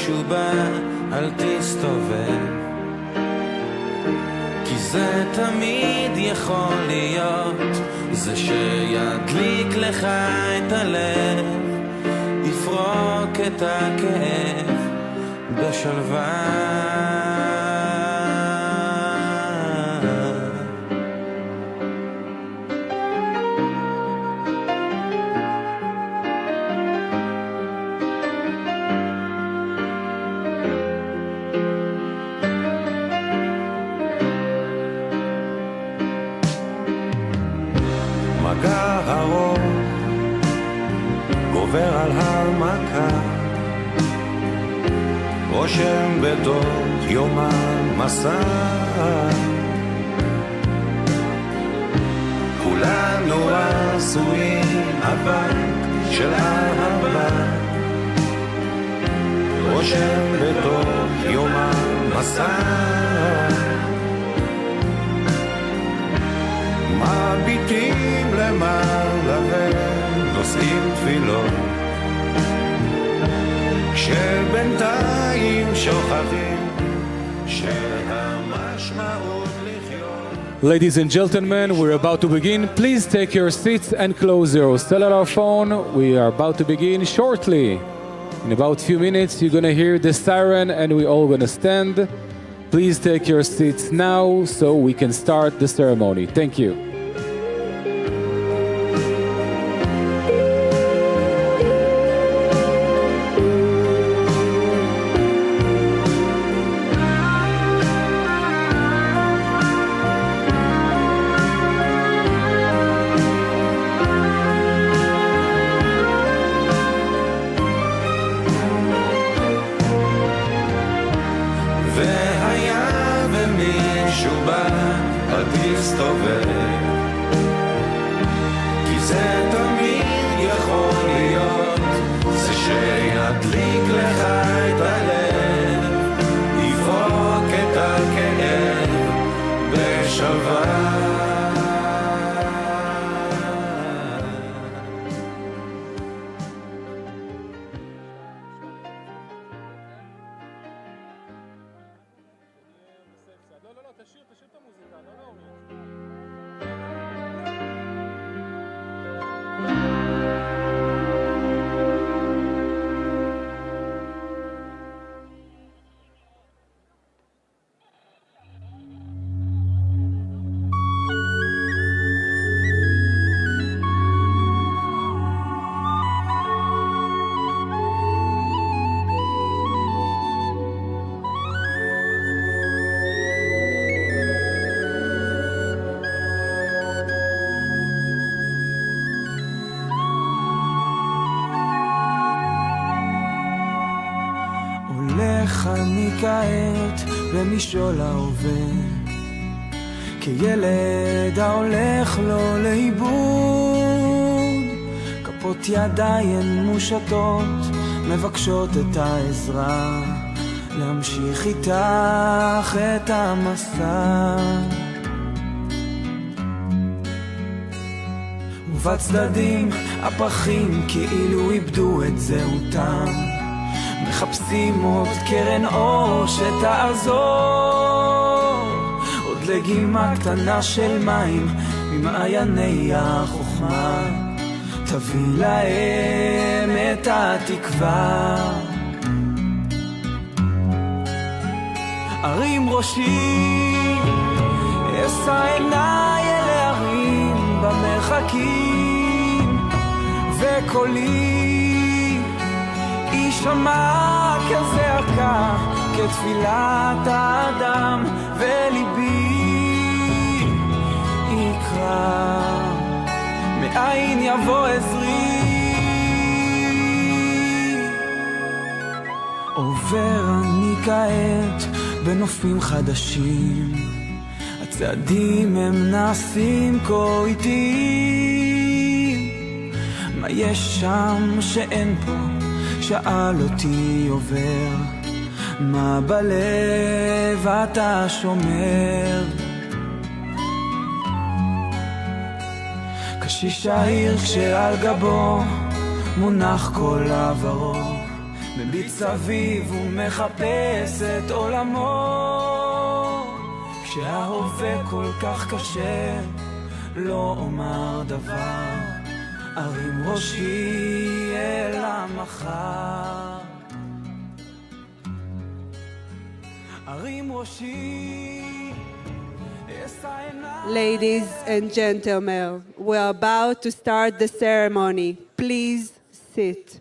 מישהו בא, אל תסתובב, כי זה תמיד יכול להיות, זה שידליק לך את הלב, יפרוק את הכאב בשלווה. מגע ארוך גובר על המכה, רושם בתוך יום המסע, כולנו עשויים אבק של אהבה, רושם בתוך יום המסע, מביטים למעלה ונושאים תפילות, כשבינתיים שוכחים שהמשמעות לחיות. Ladies and gentlemen, we're about to begin. Please take your seats and close your cellular phone. We are about to begin shortly. In about a few minutes, you're going to hear the siren and we're all going to stand. Please take your seats now so we can start the ceremony. Thank you. אני כעת במשעול ההווה, כילד ההולך לו לאיבוד, כפות ידיים מושטות מבקשות את העזרה, להמשיך איתך את המסע. ובצדדים הפרחים כאילו איבדו את זהותם, מחפשים עוד קרן אור שתעזור, עוד לגימה קטנה של מים ממעייני החוכמה, תביא להם את התקווה. הרים ראשי, אשא עיניי אל ההרים במרחקים, וקולי יישמע כזעקה, כתפילת האדם, וליבי יקרא, מאין יבוא עזרי. עובר אני כעת בנופים חדשים, הצעדים הם נעשים כה איטיים, מה יש שם שאין פה? שאל אותי עובר, מה בלב אתה שומר? קשיש העיר כשעל גבו מונח כל עברו, מביט מביט סביב ומחפש את עולמו, כשההווה כל כך קשה לא אומר דבר, ארים ראשי אל המחר, ארים ראשי. Ladies and gentlemen, we are about to start the ceremony. Please sit.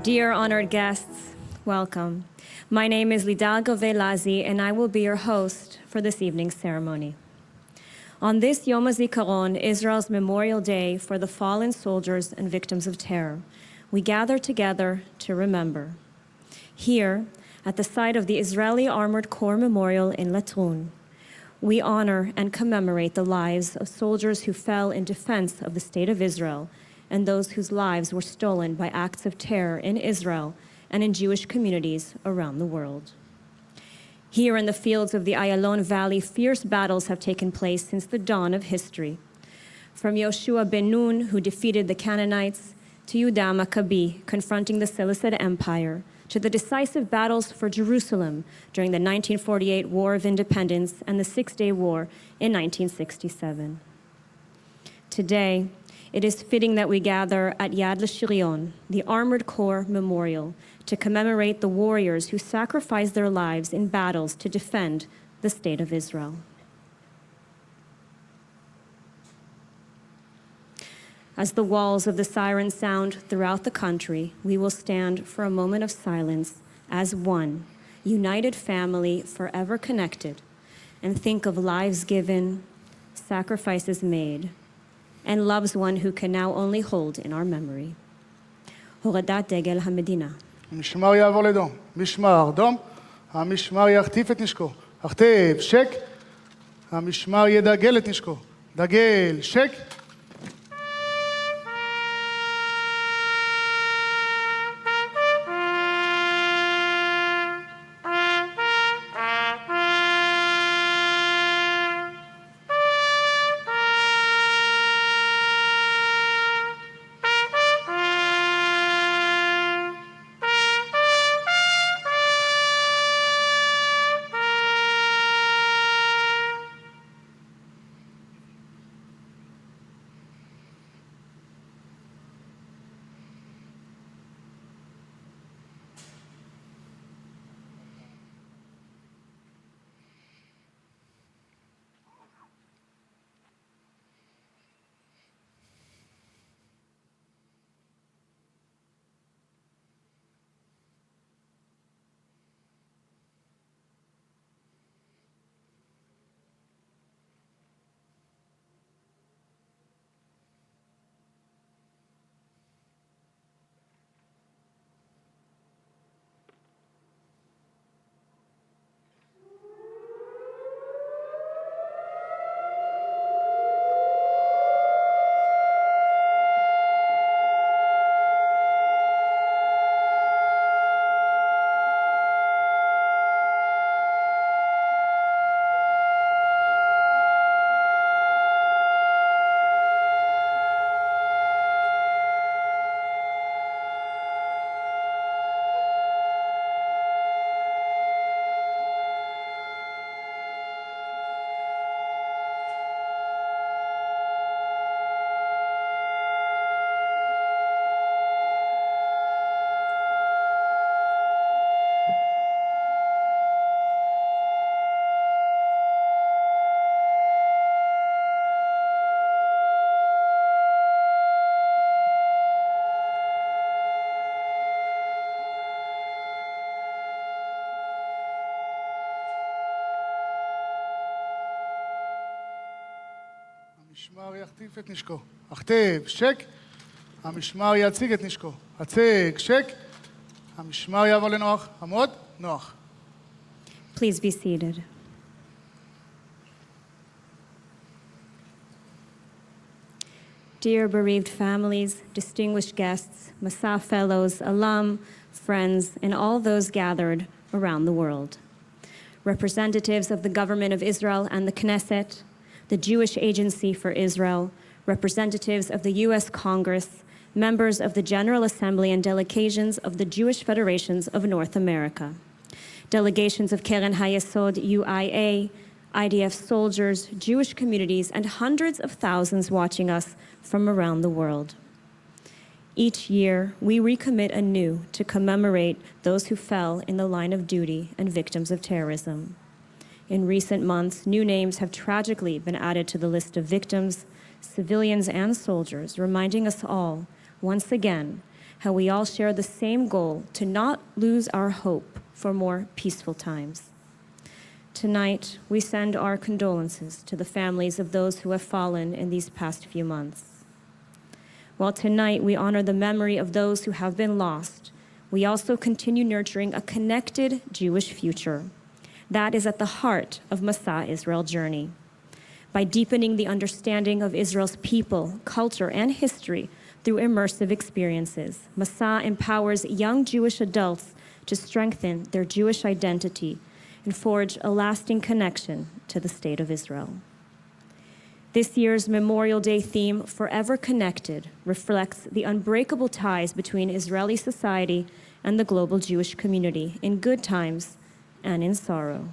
Dear honored guests, welcome. My name is Lidal Govelazi, and I will be your host for this evening's ceremony. On this Yom HaZikaron, Israel's Memorial Day for the fallen soldiers and victims of terror, we gather together to remember. Here, at the site of the Israeli Armored Corps Memorial in Latrun, we honor and commemorate the lives of soldiers who fell in defense of the State of Israel and those whose lives were stolen by acts of terror in Israel and in Jewish communities around the world. Here in the fields of the Ayalon Valley, fierce battles have taken place since the dawn of history. From Yoshua ben Nun, who defeated the Canaanites, to Yehuda Maccabi, confronting the Seleucid Empire, to the decisive battles for Jerusalem during the 1948 War of Independence and the Six-Day War in 1967. Today, it is fitting that we gather at Yad Shirel, the Armored Corps Memorial, to commemorate the warriors who sacrificed their lives in battles to defend the State of Israel. As the walls of the siren sound throughout the country, we will stand for a moment of silence as one, united family, forever connected, and think of lives given, sacrifices made, and loves one who can now only hold in our memory. הורדת דגל המדינה. המשמר יעבור לדום, משמר דום, המשמר יחטיף את נשקו, החטף שק, המשמר ידגל את נשקו, דגל שק. המשמר יחטיף את נשקו. הכתב, שק. המשמר יציג את נשקו. הצג, שק. המשמר יעבור לנוח. עמוד, נוח. Please be seated. Dear bereaved families, distinguished guests, Masa fellows, alum, friends, and all those gathered around the world. Representatives of the government of Israel and the Knesset, the Jewish Agency for Israel, representatives of the U.S. Congress, members of the General Assembly and delegations of the Jewish Federations of North America, delegations of Keren HaYesod UIA, IDF soldiers, Jewish communities, and hundreds of thousands watching us from around the world. Each year, we recommit anew to commemorate those who fell in the line of duty and victims of terrorism. In recent months, new names have tragically been added to the list of victims, civilians and soldiers, reminding us all, once again, how we all share the same goal to not lose our hope for more peaceful times. Tonight, we send our condolences to the families of those who have fallen in these past few months. While tonight we honor the memory of those who have been lost, we also continue nurturing a connected Jewish future. That is at the heart of Masa Israel journey. By deepening the understanding of Israel's people, culture, and history through immersive experiences, Masa empowers young Jewish adults to strengthen their Jewish identity and forge a lasting connection to the State of Israel. This year's Memorial Day theme, Forever Connected, reflects the unbreakable ties between Israeli society and the global Jewish community in good times and in sorrow.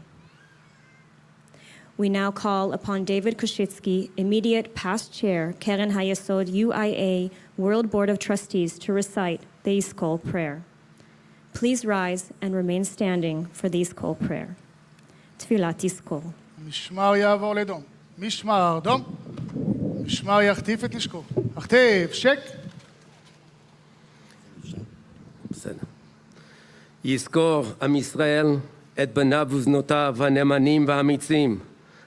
We now call upon David Koshitsky, immediate past chair, Keren HaYesod UIA World Board of Trustees, to recite the Iskol prayer. Please rise and remain standing for the Iskol prayer. Tfilat Iskol. המשמר יעבור לדום. משמר דום. משמר יחטיף את נשקו. הכתב, שק. בסדר. יזכור עם ישראל את בניו ובנותיו הנאמנים והאמיצים,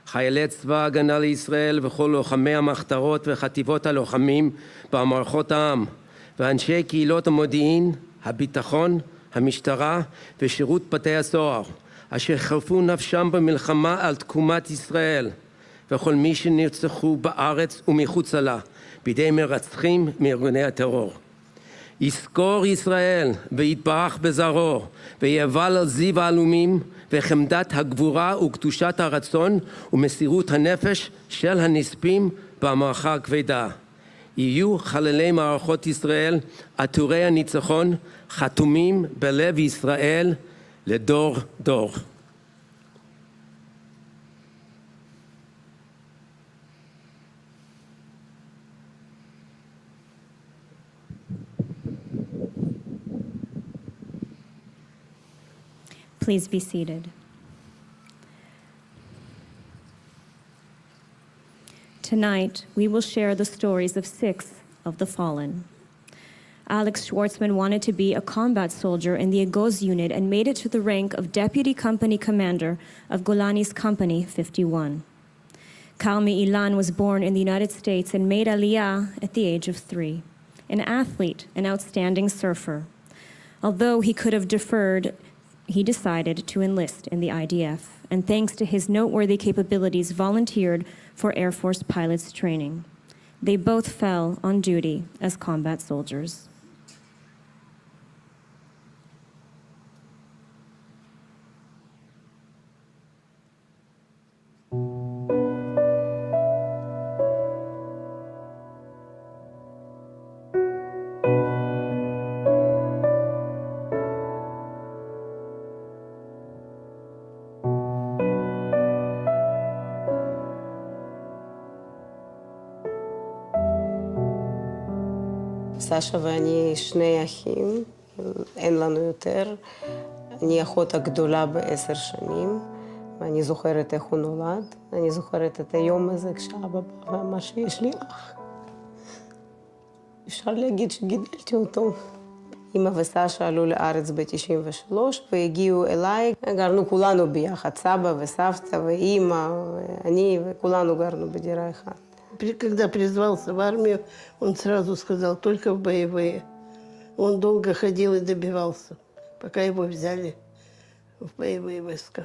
חיילי צבא ההגנה לישראל וכל לוחמי המחתרות וחטיבות הלוחמים במערכות העם, ואנשי קהילות המודיעין, הביטחון, המשטרה ושירות בתי הסוהר, אשר חרפו נפשם במלחמה על תקומת ישראל, וכל מי שנרצחו בארץ ומחוצה לה בידי מרצחים מארגוני הטרור. יזכור ישראל ויתברך בזרעו, ויאבל על זיו העלומים וחמדת הגבורה וקדושת הרצון ומסירות הנפש של הנספים במערכה הכבדה. יהיו חללי מערכות ישראל עטורי הניצחון חתומים בלב ישראל לדור דור. Please be seated. Tonight, we will share the stories of 6 of the fallen. Alex Schwartzman wanted to be a combat soldier in the Agoz unit and made it to the rank of Deputy Company Commander of Golani's Company 51. Karmi Ilan was born in the United States and made Aliyah at the age of 3. An athlete, an outstanding surfer. Although he could have deferred, he decided to enlist in the IDF, and thanks to his noteworthy capabilities, volunteered for Air Force pilots training. They both fell on duty as combat soldiers. סשה ואני 2 אחים, אין לנו יותר. אני אחות הגדולה ב10 שנים, ואני זוכרת איך הוא נולד. אני זוכרת את היום הזה כשאבא בא ואמר שיש לי אח. אפשר להגיד שגידלתי אותו. אמא וסשה עלו לארץ ב-93 והגיעו אליי. גרנו כולנו ביחד, סבא וסבתא ואמא ואני, וכולנו גרנו בדירה אחת. Когда призвался в армию, он сразу сказал, только в боевые. Он долго ходил и добивался, пока его взяли в боевые войска.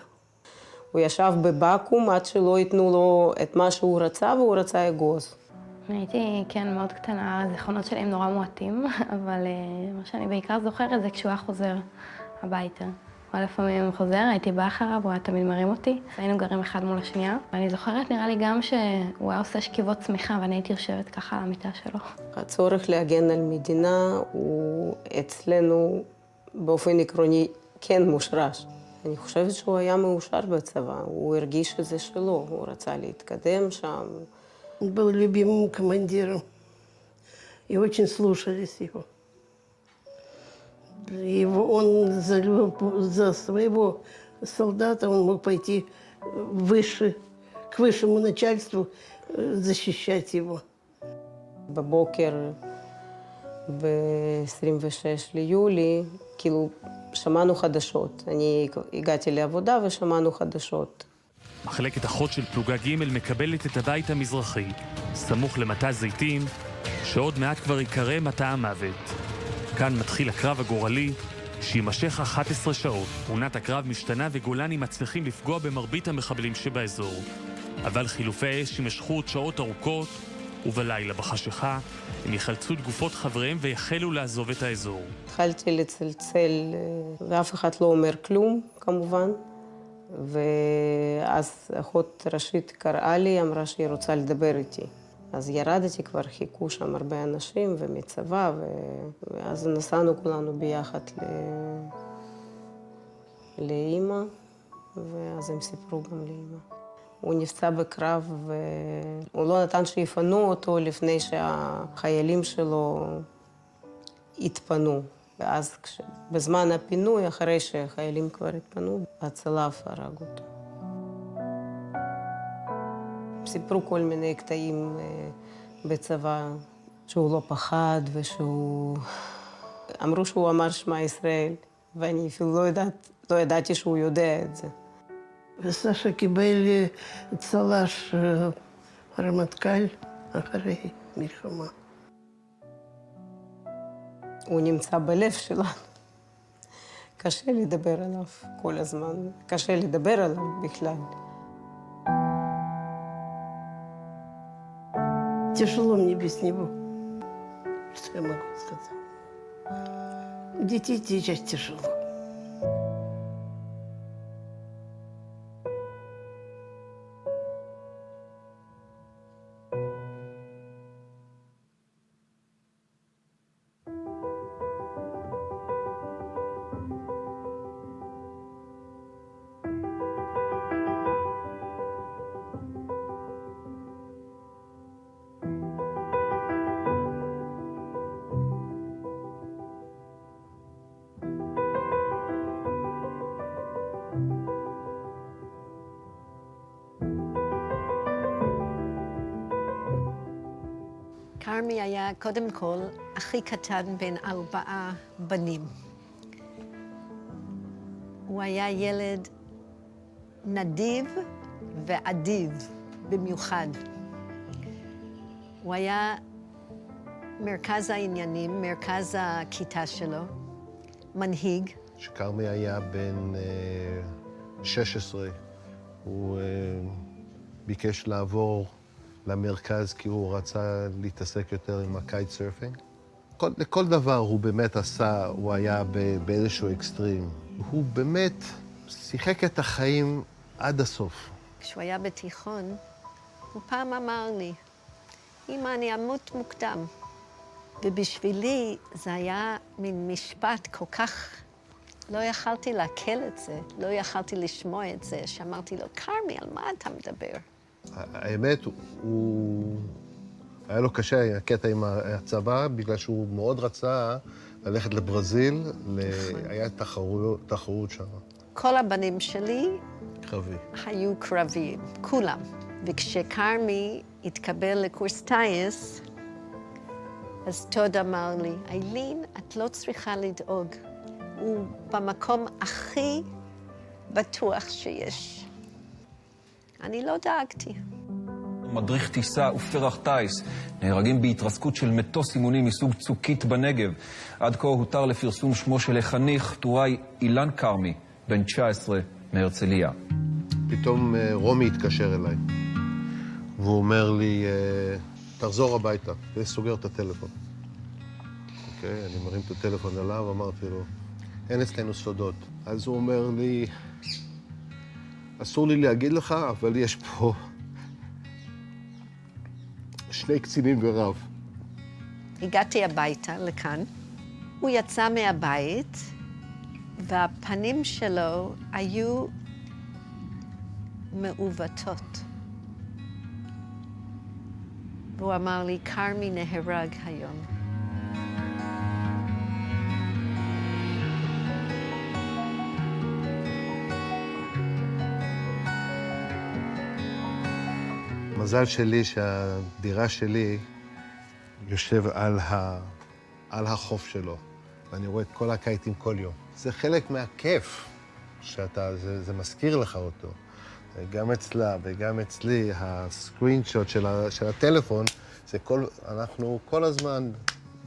הוא ישב בבקו"ם עד שלא ייתנו לו את מה שהוא רצה, והוא רצה אגוז. הייתי, כן, מאוד קטנה, הזיכרונות שלי הם נורא מועטים, אבל מה שאני בעיקר זוכרת זה כשהוא היה חוזר הביתה. אבל לפעמים הוא חוזר, הייתי באה אחריו, הוא היה תמיד מרים אותי. היינו גרים אחד מול השנייה, ואני זוכרת, נראה לי גם שהוא היה עושה שכיבות צמיחה, ואני הייתי יושבת ככה על המיטה שלו. הצורך להגן על מדינה הוא אצלנו באופן עקרוני כן מושרש. אני חושבת שהוא היה מאושר בצבא, הוא הרגיש שזה שלו, הוא רצה להתקדם שם. Он был любимым командиром, и очень слушались его. Он за своего солдата он мог пойти выше, к высшему начальству, защищать его. בבוקר, ב-26 ליולי, כאילו, שמענו חדשות. אני הגעתי לעבודה ושמענו חדשות. מחלקת אחות של פלוגה ג' מקבלת את הבית המזרחי, סמוך למטע זיתים, שעוד מעט כבר יקרא מטע המוות. כאן מתחיל הקרב הגורלי, שימשך 11 שעות. עונת הקרב משתנה וגולני מצליחים לפגוע במרבית המחבלים שבאזור. אבל חילופי אש ימשכו עוד שעות ארוכות, ובלילה בחשיכה הם יחלצו את גופות חבריהם ויחלו לעזוב את האזור. התחלתי לצלצל, ואף אחד לא אומר כלום, כמובן. ואז אחות ראשית קראה לי, אמרה שהיא רוצה לדבר איתי. אז ירדתי, כבר חיכו שם הרבה אנשים ומצבא, ואז נסענו כולנו ביחד לאמא, ואז הם סיפרו גם לאמא. הוא נפצע בקרב, והוא לא נתן שיפנו אותו לפני שהחיילים שלו התפנו. ואז בזמן הפינוי, אחרי שהחיילים כבר התפנו, הצלף הרג אותו. סיפרו כל מיני קטעים בצבא, שהוא לא פחד ושהוא... אמרו שהוא אמר שמע ישראל, ואני אפילו לא ידעתי שהוא יודע את זה. וסשה קיבל צל"ש רמטכ"ל אחרי מלחמה. הוא נמצא בלב שלנו. קשה לדבר עליו כל הזמן, קשה לדבר עליו בכלל. Тяжело мне без него. Что я могу сказать? Детей сейчас тяжело. כרמי היה קודם כל הכי קטן בין 4 בנים. הוא היה ילד נדיב ואדיב במיוחד. הוא היה מרכז העניינים, מרכז הכיתה שלו, מנהיג. כשכרמי היה בן 16, הוא ביקש לעבור למרכז כי הוא רצה להתעסק יותר עם הקייט סרפינג. לכל דבר הוא באמת עשה, הוא היה באיזשהו אקסטרים. הוא באמת שיחק את החיים עד הסוף. כשהוא היה בתיכון, הוא פעם אמר לי, אמא, אני אמות מוקדם. ובשבילי זה היה מין משפט כל כך... לא יכלתי לעכל את זה, לא יכלתי לשמוע את זה, שאמרתי לו, כרמי, על מה אתה מדבר? האמת, היה לו קשה, הקטע עם הצבא, בגלל שהוא מאוד רצה ללכת לברזיל, היה תחרות שם. כל הבנים שלי קרבי. היו קרביים, כולם. וכשכרמי התקבל לקורס טייס, אז טוד אמר לי, איילין, את לא צריכה לדאוג. הוא במקום הכי בטוח שיש. אני לא דאגתי. מדריך טיסה ופרח טייס נהרגים בהתרסקות של מטוס אימונים מסוג צוקית בנגב. עד כה הותר לפרסום שמו של החניך טוראי אילן קרמי, בן 19 מהרצליה. פתאום רומי התקשר אליי, והוא אומר לי, תחזור הביתה, וסוגר את הטלפון. אוקיי, אני מרים את הטלפון אליו, אמרתי לו, אין אצלנו סודות. אז הוא אומר לי, אסור לי להגיד לך, אבל יש פה 2 קצינים ורב. הגעתי הביתה, לכאן. הוא יצא מהבית, והפנים שלו היו מעוותות. והוא אמר לי, קרמי נהרג היום. מזל שלי שהדירה שלי יושב על החוף שלו, ואני רואה את כל הקיטים כל יום. זה חלק מהכיף זה מזכיר לך אותו. גם אצלה וגם אצלי, הסקרין שוט של הטלפון, אנחנו כל הזמן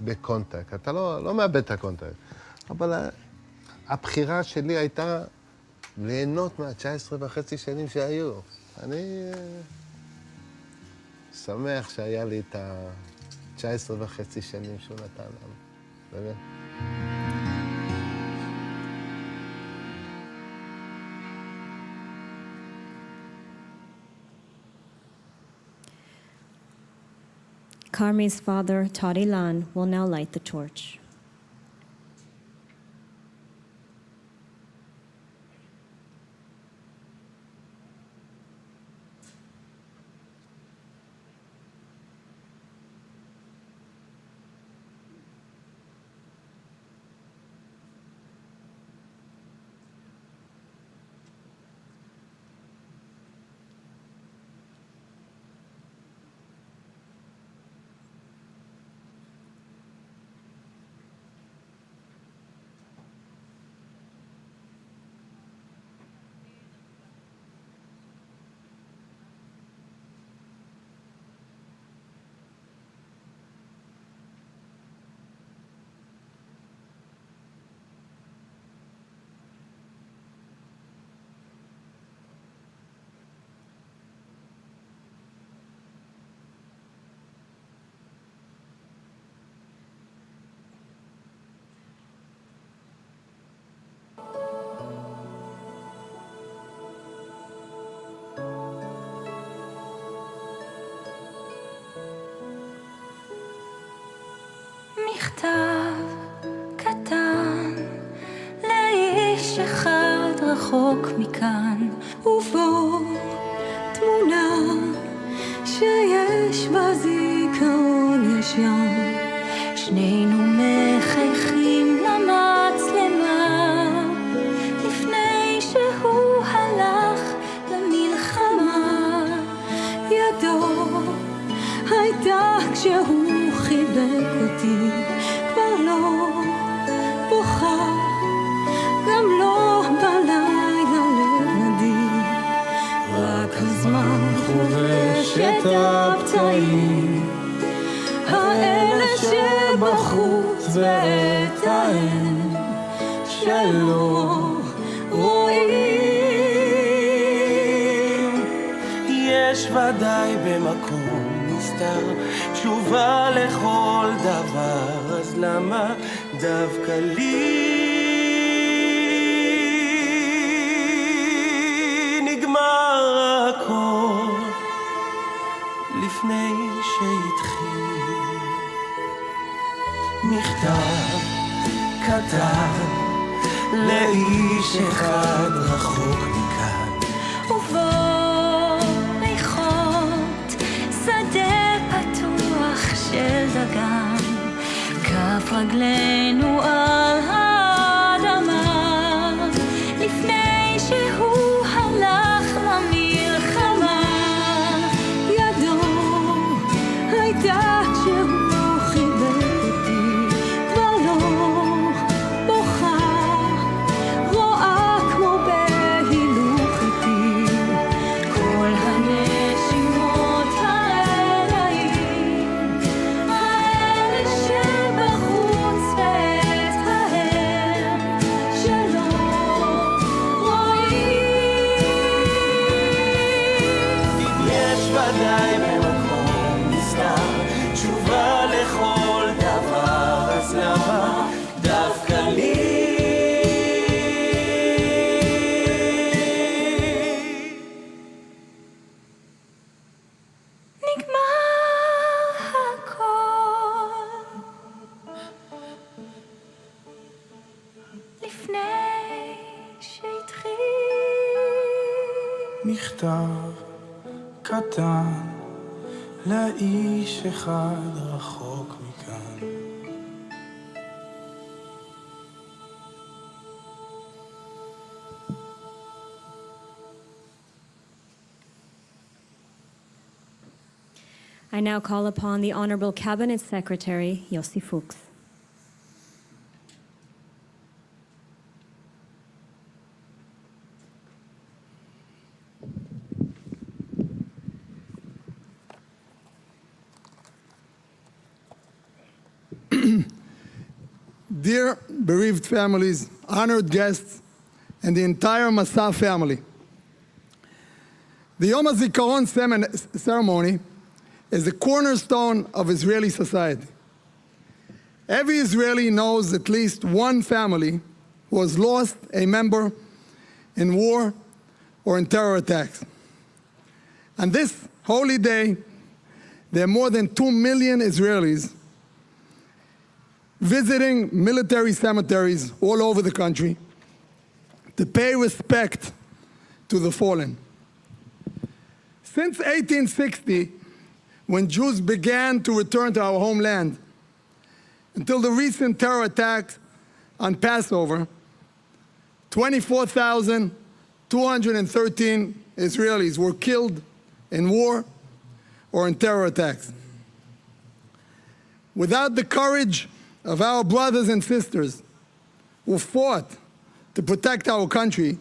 בקונטקט. אתה לא מאבד את הקונטקט. אבל הבחירה שלי הייתה ליהנות מה-19.5 שנים שהיו. אני שמח שהיה לי את ה-19.5 שנים שהוא נתן לנו. באמת. Carmi's father, Todd Ilan, will now light the torch. מכתב קטן לאיש אחד רחוק מכאן, ובו תמונה שיש בה זיכרון ישן. שנינו מחייכים למצלמה לפני שהוא הלך למלחמה. ידו הייתה כשהוא חיבק אותי, כבר לא בוכה, גם לא בלילה לבדי. רק הזמן חובש את הפצעים האלה שבחוץ, ואת העין שלא רואים. יש ודאי במקום נסתר תשובה לכל דבר, אז למה דווקא לי נגמר הכל לפני שהתחיל? מכתב קטן לאיש אחד רחוק מכאן, ובו ריחות שדה פתוח של דגן, כף רגלינו על האדמה לפני שהוא הלך למלחמה. ידו הייתה כשהוא חיבק אותי, כבר לא בוכה, רואה כמו בהילות. מכתב קטן לאיש אחד רחוק מכאן. I now call upon the Honorable Cabinet Secretary, Yossi Fuchs. Dear bereaved families, honored guests, and the entire Masa family, the Yom HaZikaron ceremony is the cornerstone of Israeli society. Every Israeli knows at least one family who has lost a member in war or in terror attacks. On this holy day, there are more than 2 million Israelis visiting military cemeteries all over the country to pay respect to the fallen. Since 1860, when Jews began to return to our homeland, until the recent terror attacks on Passover, 24,213 Israelis were killed in war or in terror attacks. Without the courage of our brothers and sisters who fought to protect our country,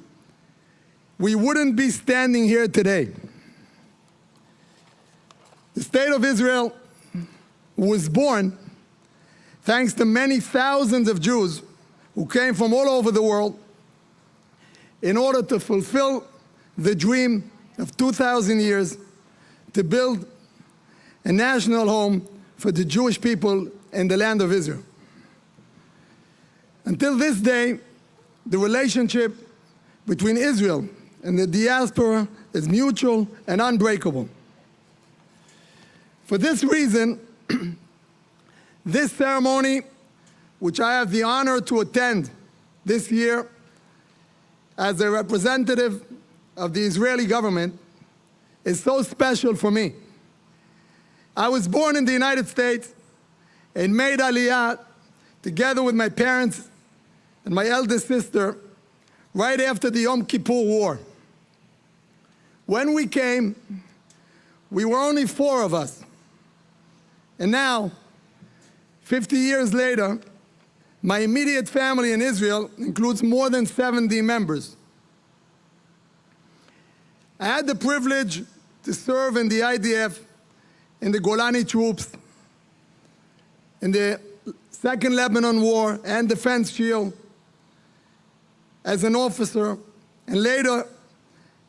we wouldn't be standing here today. The State of Israel was born thanks to many thousands of Jews who came from all over the world in order to fulfill the dream of 2,000 years to build a national home for the Jewish people in the land of Israel. Until this day, the relationship between Israel and the diaspora is mutual and unbreakable. For this reason, this ceremony, which I have the honor to attend this year as a representative of the Israeli government, is so special for me. I was born in the United States and made Aliyah together with my parents and my eldest sister right after the Yom Kippur War. When we came, we were only 4 of us. And now, 50 years later, my immediate family in Israel includes more than 70 members. I had the privilege to serve in the IDF, in the Golani troops, in the Second Lebanon War and Defense Shield as an officer, and later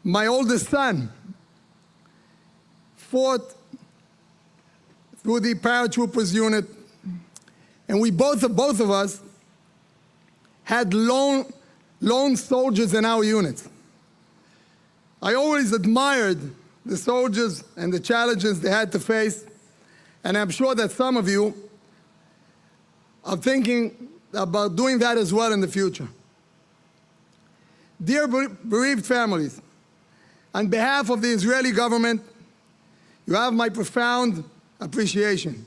my oldest son fought through the paratroopers unit, and we both of us had lone soldiers in our units. I always admired the soldiers and the challenges they had to face, and I'm sure that some of you are thinking about doing that as well in the future. Dear bereaved families, on behalf of the Israeli government, you have my profound appreciation.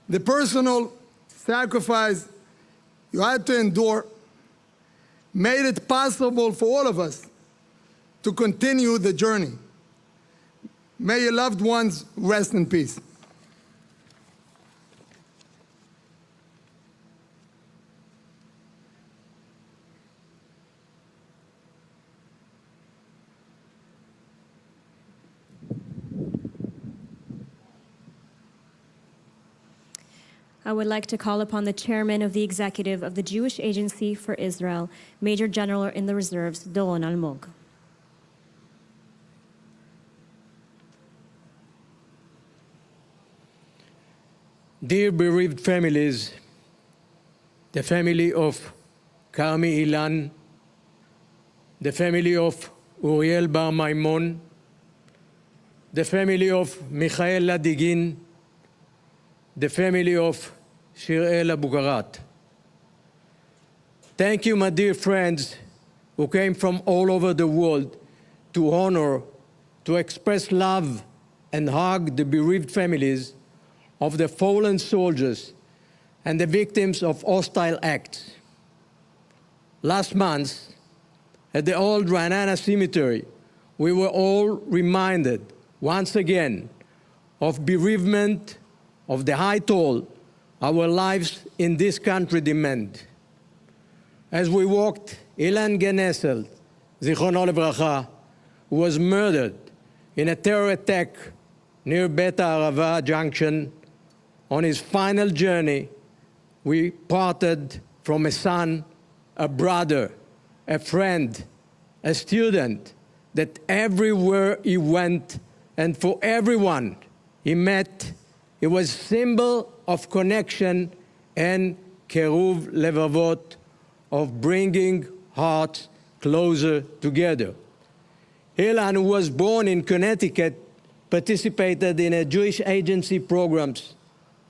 The personal sacrifice you had to endure made it possible for all of us to continue the journey. May your loved ones rest in peace. I would like to call upon the chairman of the executive of the Jewish Agency for Israel, Major General in the Reserves, Doron Almog. Dear bereaved families, the family of Karmi Ilan, the family of Uriel Bar Maimon, the family of Michael Ladigin, the family of Shirel Abugarat. Thank you, my dear friends who came from all over the world to honor, to express love and hug the bereaved families of the fallen soldiers and the victims of hostile acts. Last month, at the old Ra'anana Cemetery, we were all reminded once again of bereavement, of the high toll our lives in this country demand. As we walked, Ilan Genesel, Zichrono Levracha, who was murdered in a terror attack near Beta Arava Junction, on his final journey, we parted from a son, a brother, a friend, a student, that everywhere he went and for everyone he met, it was symbol of connection and keruv levavot, of bringing hearts closer together. Ilan, who was born in Connecticut, participated in a Jewish agency programs,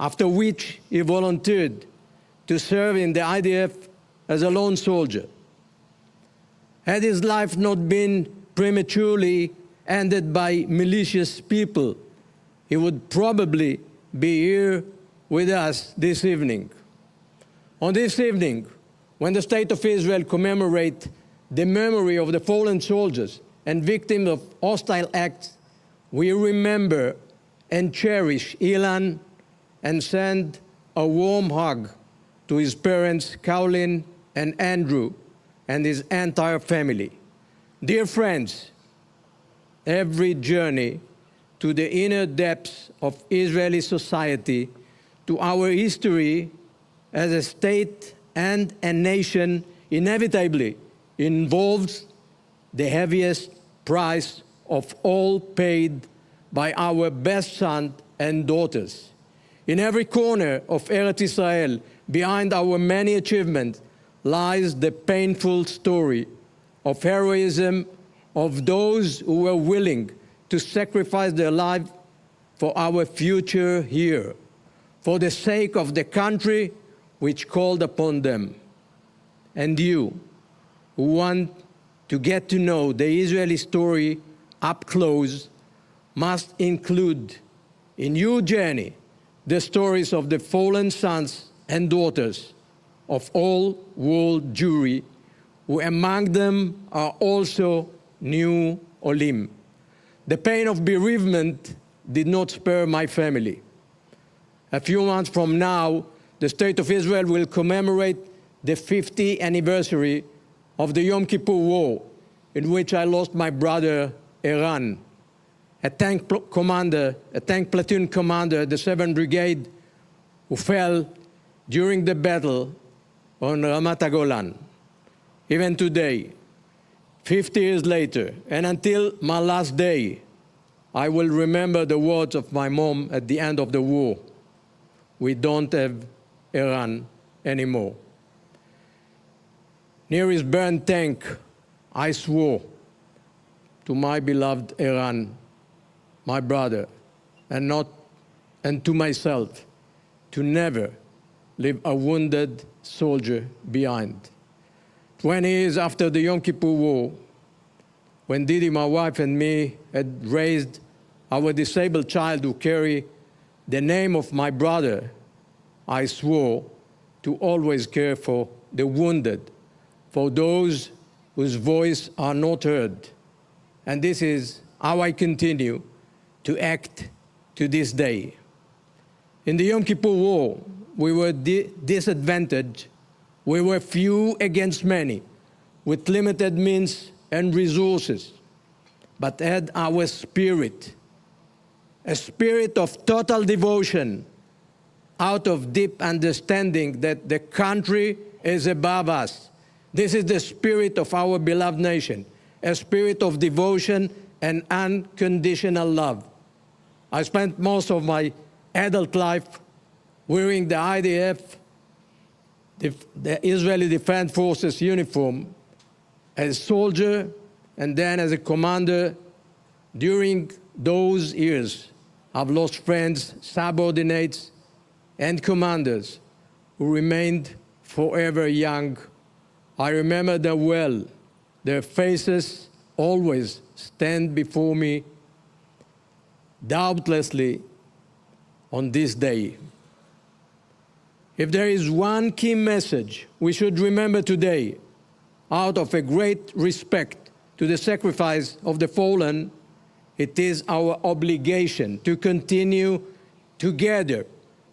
after which he volunteered to serve in the IDF as a lone soldier. Had his life not been prematurely ended by malicious people, he would probably be here with us this evening. On this evening, when the State of Israel commemorates the memory of the fallen soldiers and victims of hostile acts, we remember and cherish Ilan and send a warm hug to his parents, Caroline and Andrew, and his entire family. Dear friends, every journey to the inner depths of Israeli society, to our history as a state and a nation, inevitably involves the heaviest price of all paid by our best sons and daughters. In every corner of Eretz Israel, behind our many achievements, lies the painful story of heroism of those who were willing to sacrifice their life for our future here, for the sake of the country which called upon them. And you, who want to get to know the Israeli story up close, must include in your journey the stories of the fallen sons and daughters of all world Jewry, who among them are also new Olim. The pain of bereavement did not spare my family. A few months from now, the State of Israel will commemorate the 50th anniversary of the Yom Kippur War, in which I lost my brother, Eran, a tank platoon commander, the 7th Brigade, who fell during the battle on Ramat HaGolan. Even today, 50 years later, and until my last day, I will remember the words of my mom at the end of the war. We don't have Iran anymore. Near his burned tank, I swore to my beloved Iran, my brother, and to myself, to never leave a wounded soldier behind. 20 years after the Yom Kippur War, when Didi, my wife, and me had raised our disabled child who carried the name of my brother, I swore to always care for the wounded, for those whose voice are not heard. And this is how I continue to act to this day. In the Yom Kippur War, we were disadvantaged. We were few against many, with limited means and resources, but had our spirit, a spirit of total devotion, out of deep understanding that the country is above us. This is the spirit of our beloved nation, a spirit of devotion and unconditional love. I spent most of my adult life wearing the IDF, the Israeli Defense Forces uniform, as a soldier and then as a commander. During those years, I've lost friends, subordinates, and commanders who remained forever young. I remember them well, their faces always stand before me doubtlessly on this day. If there is one key message we should remember today, out of a great respect to the sacrifice of the fallen, it is our obligation to continue together.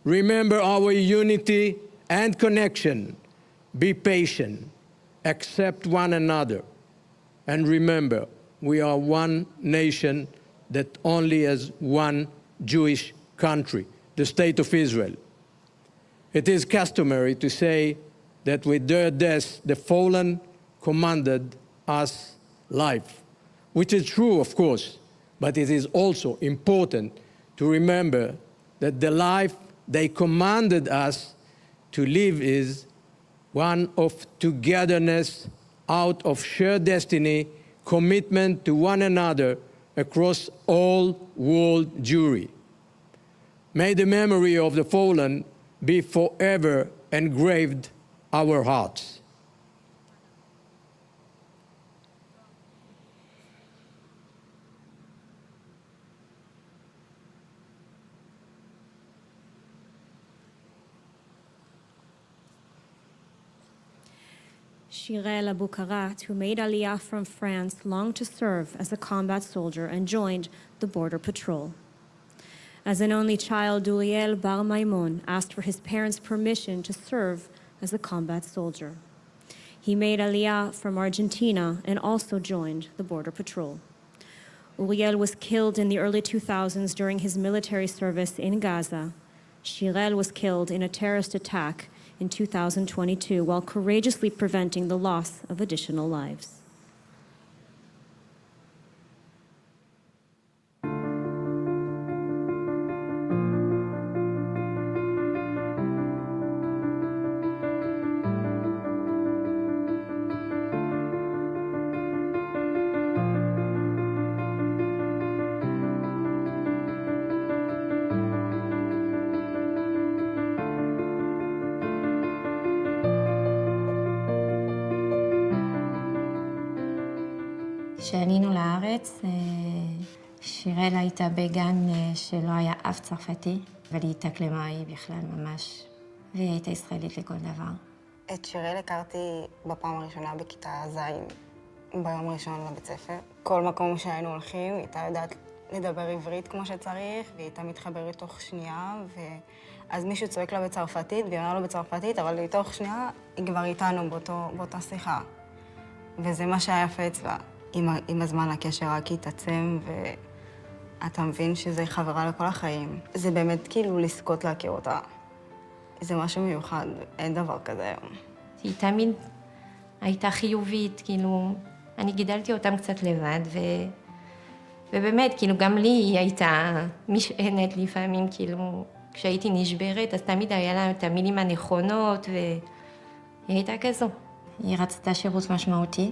Remember our unity and connection. Be patient, accept one another, and remember, we are one nation that only has one Jewish country, the State of Israel. It is customary to say that with their death, the fallen commanded us life, which is true, of course, but it is also important to remember that the life they commanded us to live is one of togetherness, out of shared destiny, commitment to one another across all world Jewry. May the memory of the fallen be forever engraved our hearts. Shirel Abu Karat, who made Aliyah from France, longed to serve as a combat soldier and joined the border patrol. As an only child, Uriel Bar Maimon asked for his parents' permission to serve as a combat soldier. He made Aliyah from Argentina and also joined the border patrol. Uriel was killed in the early 2000s during his military service in Gaza. Shirel was killed in a terrorist attack in 2022 while courageously preventing the loss of additional lives. כשעלינו לארץ, שירל הייתה בגן שלא היה אף צרפתי, אבל היא התאקלמה, היא בכלל ממש, והיא הייתה ישראלית לכל דבר. את שירל הכרתי בפעם הראשונה בכיתה ז', ביום ראשון לבית ספר. כל מקום שהיינו הולכים, היא הייתה יודעת לדבר עברית כמו שצריך, והיא הייתה מתחברת תוך שנייה, אז מישהו צועק לה בצרפתית, והיא עונה לו בצרפתית, אבל תוך שנייה היא כבר איתנו באותה שיחה. וזה מה שהיה יפה אצלה. עם הזמן הקשר רק התעצם, ואתה מבין שזה חברה לכל החיים. זה באמת כאילו לזכות להכיר אותה. זה משהו מיוחד, אין דבר כזה היום. היא תמיד הייתה חיובית, כאילו, אני גידלתי אותם קצת לבד, ובאמת, כאילו, גם לי היא הייתה משענת לפעמים, כאילו, כשהייתי נשברת, אז תמיד היה לה את המילים הנכונות, והיא הייתה כזו. היא רצתה שירות משמעותי,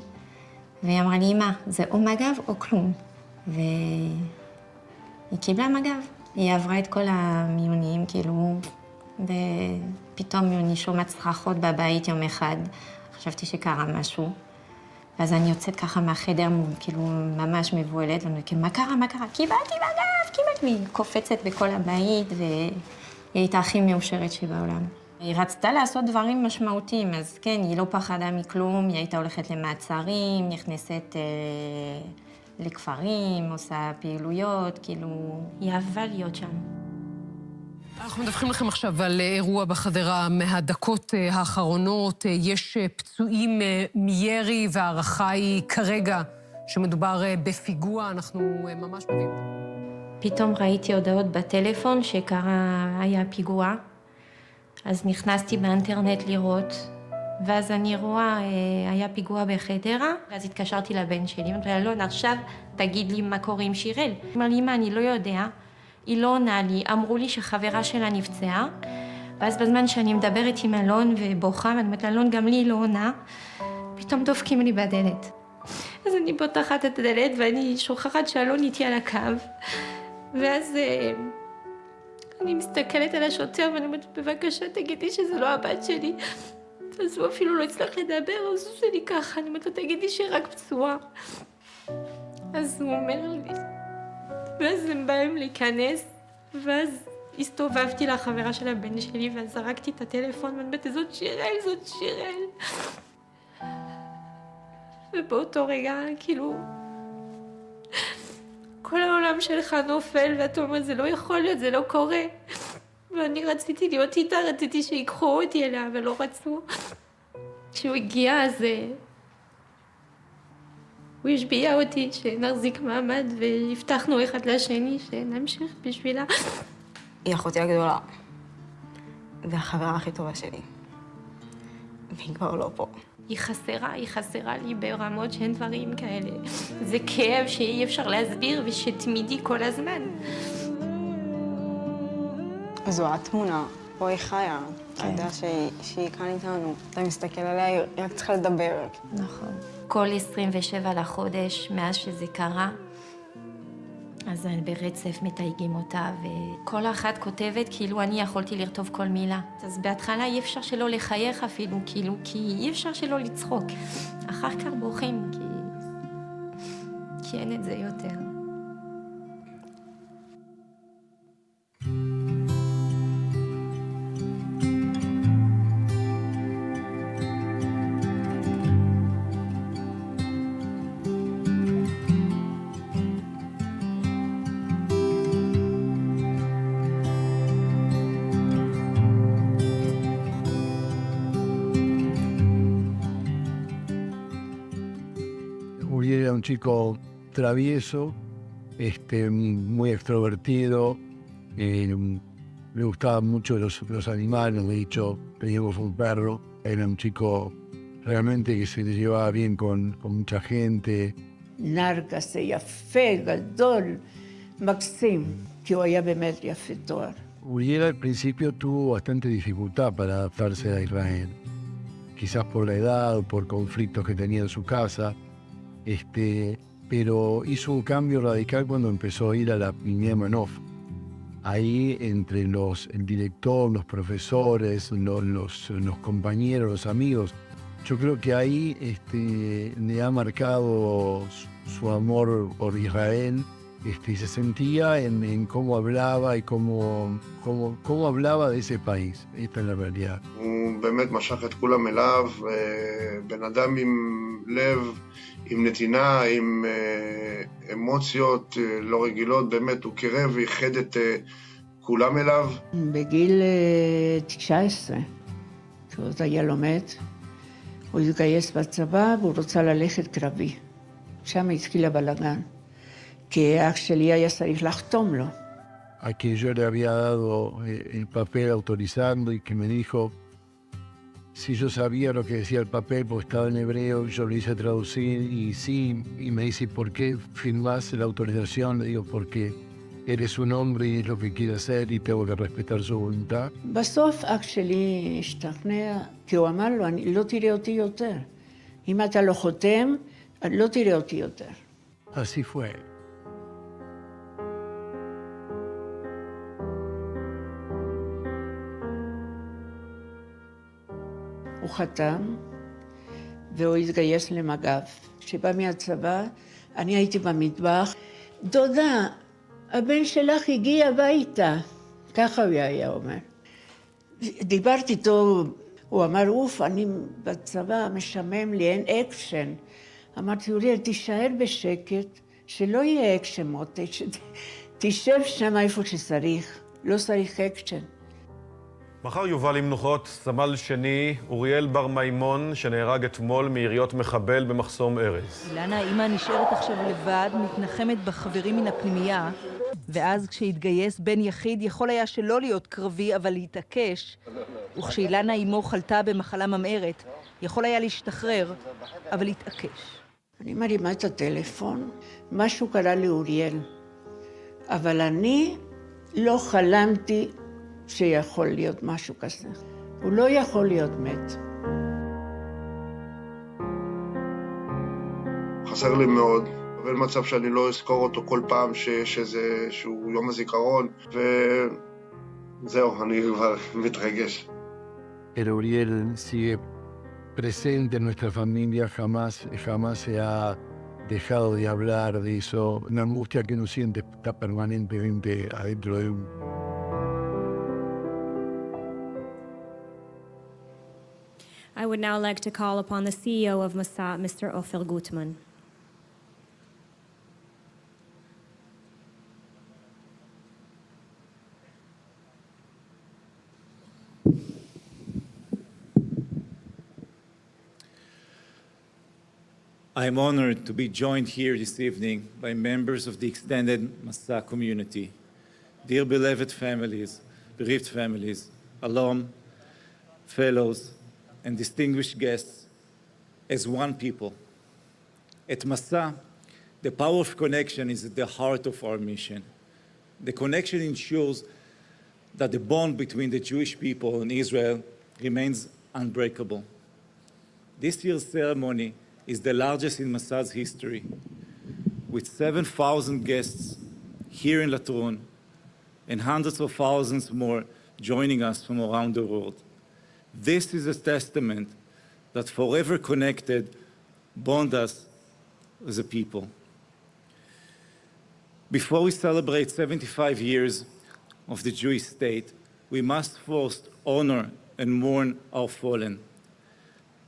והיא אמרה לי, אמא, זה או מג"ב או כלום. והיא קיבלה מג"ב. היא עברה את כל המיונים, כאילו, ופתאום אני שומעת צרחות בבית יום אחד. חשבתי שקרה משהו. ואז אני יוצאת ככה מהחדר, כאילו, ממש מבועלת, ואני אומרת, מה קרה, מה קרה? קיבלתי מג"ב, קיבלתי. והיא קופצת בכל הבית, והיא הייתה הכי מאושרת שבעולם. היא רצתה לעשות דברים משמעותיים, אז כן, היא לא פחדה מכלום, היא הייתה הולכת למעצרים, נכנסת לכפרים, עושה פעילויות, כאילו, היא אהבה להיות שם. אנחנו מדווחים לכם עכשיו על אירוע בחדרה מהדקות האחרונות. יש פצועים מירי, והערכה היא כרגע שמדובר בפיגוע, אנחנו ממש מבינים. פתאום ראיתי הודעות בטלפון היה פיגוע. אז נכנסתי באינטרנט לראות, ואז אני רואה, היה פיגוע בחדרה, ואז התקשרתי לבן שלי, אמרתי לה, אלון, עכשיו תגיד לי מה קורה עם שירל. אמר לי, אמא, אני לא יודע, היא לא עונה לי, אמרו לי שחברה שלה נפצעה, ואז בזמן שאני מדברת עם אלון ובוכה, ואני אומרת, אלון, גם לי היא לא עונה, פתאום דופקים לי בדלת. אז אני פותחת את הדלת, ואני שוכחת שאלון איתי על הקו, ואז אני מסתכלת על השוטר ואני אומרת, בבקשה, תגידי שזה לא הבת שלי. אז הוא אפילו לא הצליח לדבר, אז הוא עושה לי ככה, אני אומרת לו, תגידי שהיא רק פצועה. אז הוא אומר לי, ואז הם באים להיכנס, ואז הסתובבתי לחברה של הבן שלי, ואז זרקתי את הטלפון, ואמרתי, זאת שירל, זאת שירל. ובאותו רגע, כאילו, כל העולם שלך נופל, ואתה אומר, זה לא יכול להיות, זה לא קורה. ואני רציתי להיות איתה, רציתי שיקחו אותי אליה, אבל לא רצו. כשהוא הגיע, אז הוא השביע אותי שנחזיק מעמד, והבטחנו אחד לשני שנמשיך בשבילה. היא אחותי הגדולה, והחברה הכי טובה שלי. והיא כבר לא פה. היא חסרה לי ברמות שאין דברים כאלה. זה כאב שאי אפשר להסביר ושתמידי כל הזמן. זו התמונה, פה היא חיה. אתה יודע שהיא כאן איתנו. אתה מסתכל עליה, היא רק צריכה לדבר. נכון. כל 27 לחודש, מאז שזה קרה, אז ברצף מתייגים אותה, וכל אחת כותבת כאילו אני יכולתי לכתוב כל מילה. אז בהתחלה אי אפשר שלא לחייך אפילו, כאילו, כי אי אפשר שלא לצחוק. אחר כך בוכים, כי אין את זה יותר. Uriel era un chico travieso, muy extrovertido, le gustaban mucho los animales, de hecho teníamos un perro, era un chico realmente que se llevaba bien con mucha gente. נער כזה יפה, גדול, מקסים, כי הוא היה באמת יפה תואר. Uriel al principio tuvo bastante dificultad para adaptarse a Israel, quizás por la edad o por conflictos que tenía en su casa, pero hizo un cambio radical cuando empezó a ir a la Manof. Ahí entre el director, los profesores, los compañeros, los amigos, yo creo que ahí le ha marcado su amor por Israel, y se sentía en cómo hablaba y cómo hablaba de ese país. Esta es la realidad. הוא באמת משך את כולם אליו, בן אדם עם לב, עם נתינה, עם אמוציות לא רגילות, באמת הוא קירב ואיחד את כולם אליו. בגיל 19, כשהוא היה לומד, הוא התגייס בצבא והוא רוצה ללכת קרבי. שם התחיל הבלגן, כי אח שלי היה צריך לחתום לו. A que yo le había dado el papel autorizando y que me dijo si yo sabía lo que decía el papel porque estaba en hebreo, yo lo hice traducir y sí, y me dice ¿por qué firmás la autorización? Le digo porque eres un hombre y es lo que quiere hacer y tengo que respetar su voluntad. בסוף אח שלי השתכנע, כי הוא אמר לו, לא תראה אותי יותר. אם אתה לא חותם, לא תראה אותי יותר. Así fue. הוא חתם, והוא התגייס למג"ב. כשבא מהצבא, אני הייתי במטבח. דודה, הבן שלך הגיע הביתה. ככה הוא היה אומר. דיברתי איתו, הוא אמר, אוף, אני בצבא משמם לי, אין אקשן. אמרתי, אוריאל, תישאר בשקט, שלא יהיה אקשן מוטש. תשב שם איפה שצריך, לא צריך אקשן. מחר יובא למנוחות סמל שני אוריאל בר מימון, שנהרג אתמול מיריות מחבל במחסום ארז. אילנה, האמא נשארת עכשיו לבד, מתנחמת בחברים מן הפנימייה, ואז כשהתגייס בן יחיד יכול היה שלא להיות קרבי, אבל להתעקש, וכשאילנה אמו חלתה במחלה ממארת, יכול היה להשתחרר, אבל להתעקש. אני מרימה את הטלפון, משהו קרה לאוריאל, אבל אני לא חלמתי שיכול להיות משהו כזה. הוא לא יכול להיות מת. חסר לי מאוד, אבל מצב שאני לא אזכור אותו כל פעם שיש איזשהו יום הזיכרון, וזהו, אני כבר מתרגש. El Uriel sigue presente en nuestra familia, jamás se ha dejado de hablar de eso, una angustia que uno siente está permanentemente adentro de uno. I would now like to call upon the CEO of Masa, Mr. Ofer Gutman. I am honored to be joined here this evening by members of the extended Masa community, dear beloved families, bereaved families, alum, fellows, and distinguished guests as one people. At Masa, the power of connection is at the heart of our mission. The connection ensures that the bond between the Jewish people and Israel remains unbreakable. This year's ceremony is the largest in Masa's history, with 7,000 guests here in Latron and hundreds of thousands more joining us from around the world. This is a testament that forever connected bond us as a people. Before we celebrate 75 years of the Jewish state, we must first honor and mourn our fallen.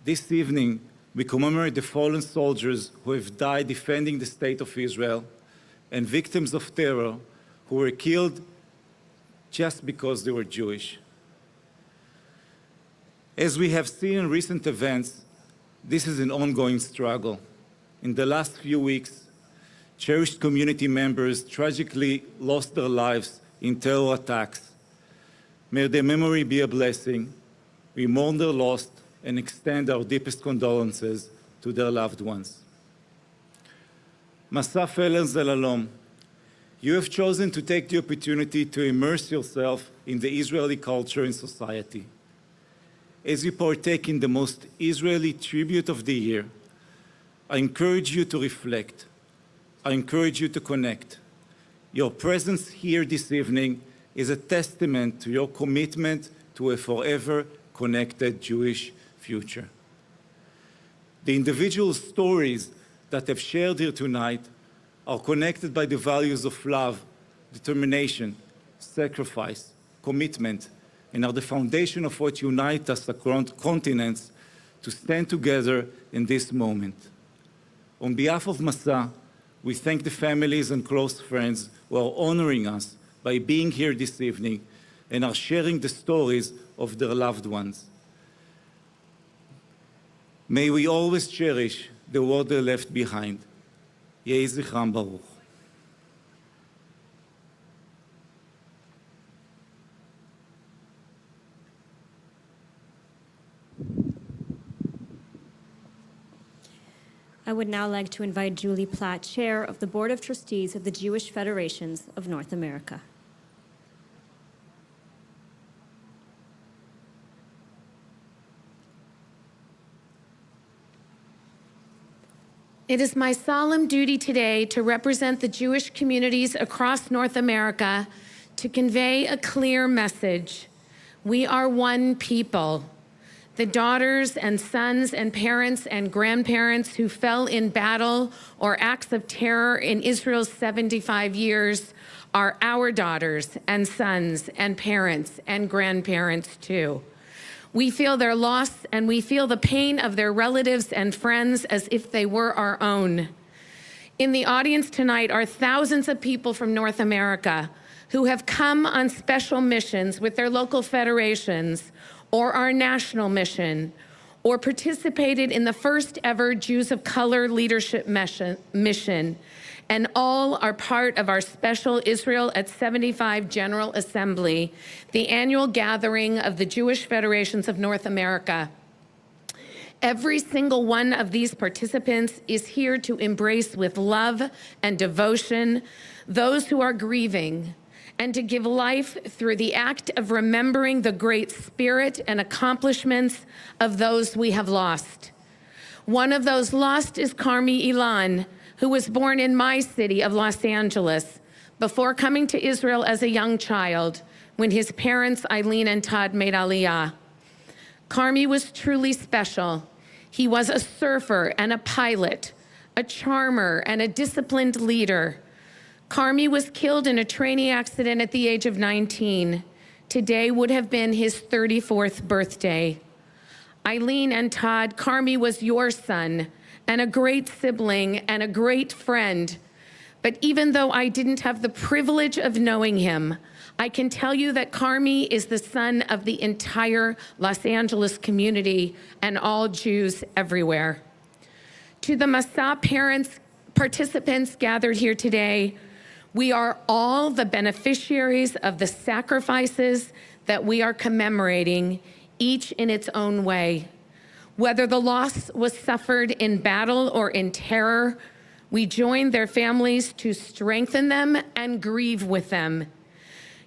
This evening, we commemorate the fallen soldiers who have died defending the state of Israel and victims of terror who were killed just because they were Jewish. As we have seen in recent events, this is an ongoing struggle. In the last few weeks, cherished community members tragically lost their lives in terror attacks. May their memory be a blessing. We mourn their loss and extend our deepest condolences to their loved ones. Masa fellows Alum, you have chosen to take the opportunity to immerse yourself in the Israeli culture and society. As you partake in the most Israeli tribute of the year, I encourage you to reflect. I encourage you to connect. Your presence here this evening is a testament to your commitment to a forever connected Jewish future. The individual stories that have shared here tonight are connected by the values of love, determination, sacrifice, commitment, and are the foundation of what unites us across continents to stand together in this moment. On behalf of Masa, we thank the families and close friends who are honoring us by being here this evening and are sharing the stories of their loved ones. May we always cherish the world they left behind. Yehi zichram baruch. I would now like to invite Julie Platt, Chair of the Board of Trustees of the Jewish Federations of North America. It is my solemn duty today to represent the Jewish communities across North America to convey a clear message. We are one people. The daughters and sons and parents and grandparents who fell in battle or acts of terror in Israel's 75 years are our daughters and sons and parents and grandparents too. We feel their loss and we feel the pain of their relatives and friends as if they were our own. In the audience tonight are thousands of people from North America who have come on special missions with their local federations or our national mission, or participated in the first ever Jews of Color Leadership mission, and all are part of our special Israel at 75 General Assembly, the annual gathering of the Jewish Federations of North America. Every single one of these participants is here to embrace with love and devotion those who are grieving, and to give life through the act of remembering the great spirit and accomplishments of those we have lost. One of those lost is Carmi Ilan, who was born in my city of Los Angeles before coming to Israel as a young child when his parents, Eileen and Todd, made Aliyah. Carmi was truly special. He was a surfer and a pilot, a charmer, and a disciplined leader. Carmi was killed in a training accident at the age of 19. Today would have been his 34th birthday. Eileen and Todd, Carmi was your son and a great sibling and a great friend. But even though I didn't have the privilege of knowing him, I can tell you that Carmi is the son of the entire Los Angeles community and all Jews everywhere. To the Masa participants gathered here today, we are all the beneficiaries of the sacrifices that we are commemorating, each in its own way. Whether the loss was suffered in battle or in terror, we join their families to strengthen them and grieve with them.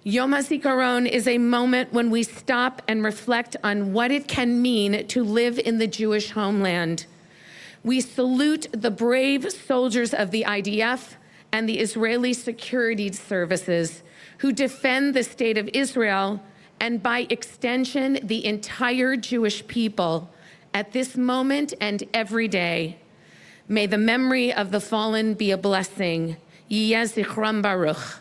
Yom HaZikaron is a moment when we stop and reflect on what it can mean to live in the Jewish homeland. We salute the brave soldiers of the IDF and the Israeli security services who defend the state of Israel and by extension, the entire Jewish people at this moment and every day. May the memory of the fallen be a blessing. Yeh zichron baruch.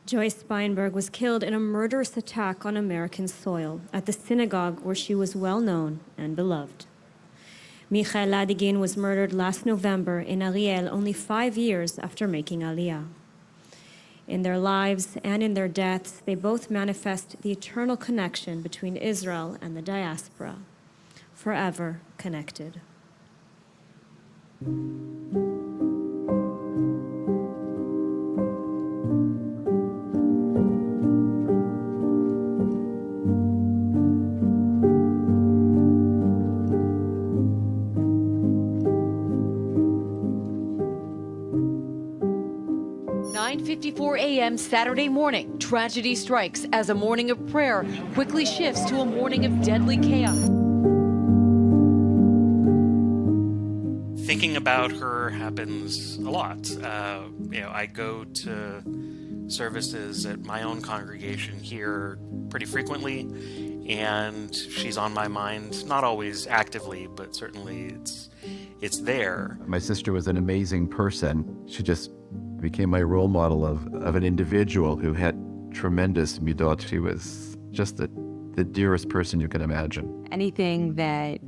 Joyce Steinberg was killed in a murderous attack on American soil at the synagogue where she was well known and beloved. Michael Ladigin was murdered last November in Uriel, only 5 years after making Aliyah. In their lives and in their deaths, they both manifest the eternal connection between Israel and the diaspora, forever connected. 9:54 a.m. Saturday morning, tragedy strikes as a morning of prayer quickly shifts to a morning of deadly chaos. Thinking about her happens a lot. I go to services at my own congregation here pretty frequently, and she's on my mind, not always actively, but certainly it's there. My sister was an amazing person. She just became my role model of an individual who had tremendous midot. She was just the dearest person you can imagine. Anything that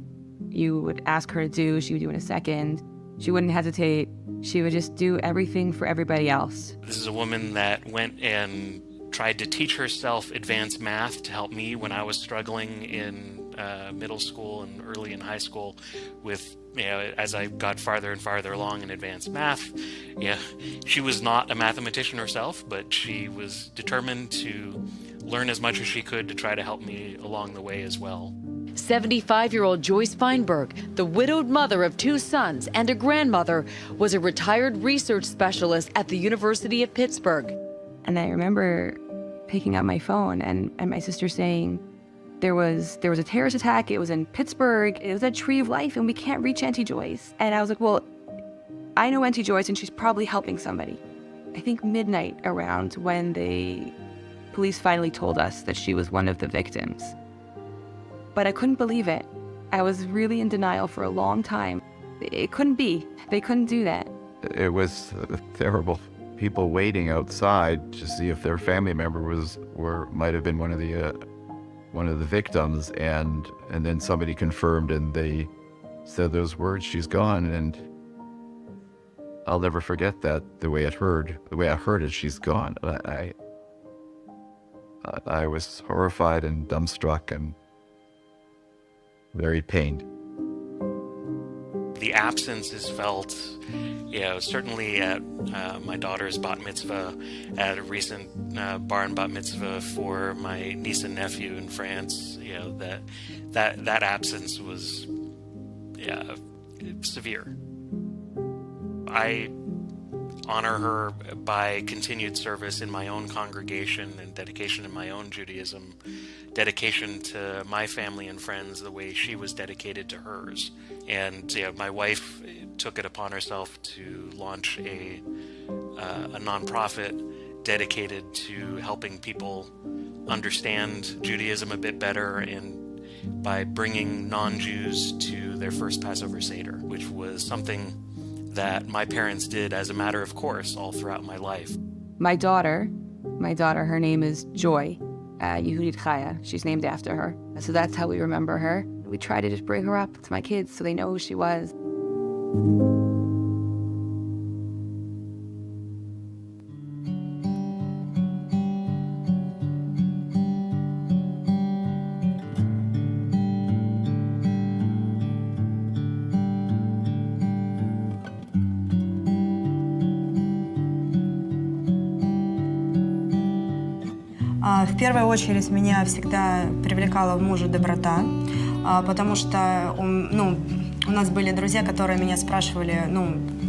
you would ask her to do, she would do in a second. She wouldn't hesitate. She would just do everything for everybody else. This is a woman that went and tried to teach herself advanced math to help me when I was struggling in middle school and early in high school with, as I got farther and farther along in advanced math. She was not a mathematician herself, but she was determined to learn as much as she could to try to help me along the way as well. 75-year-old Joyce Steinberg, the widowed mother of 2 sons and a grandmother, was a retired research specialist at the University of Pittsburgh. And I remember picking up my phone and my sister saying, there was a terrorist attack, it was in Pittsburgh, it was at Tree of Life, and we can't reach Auntie Joyce. And I was like, well, I know Auntie Joyce and she's probably helping somebody. I think midnight around when the police finally told us that she was one of the victims. But I couldn't believe it. I was really in denial for a long time. It couldn't be. They couldn't do that. It was terrible. People waiting outside to see if their family member might have been one of the victims, and then somebody confirmed, and they said those words, "She's gone." And I'll never forget that. The way I heard it, "She's gone." I was horrified and dumbstruck and very pained. The absence is felt, certainly at my daughter's bat mitzvah, at a recent bar and bat mitzvah for my niece and nephew in France. That absence was, severe. I honor her by continued service in my own congregation and dedication in my own Judaism, dedication to my family and friends the way she was dedicated to hers. And my wife took it upon herself to launch a nonprofit dedicated to helping people understand Judaism a bit better by bringing non-Jews to their first Passover Seder, which was something that my parents did as a matter of course all throughout my life. My daughter, her name is Joy, Yehudit Chaya. She's named after her. So that's how we remember her. We try to just bring her up to my kids so they know who she was. В первую очередь меня всегда привлекала в муже доброта, потому что у нас были друзья, которые меня спрашивали,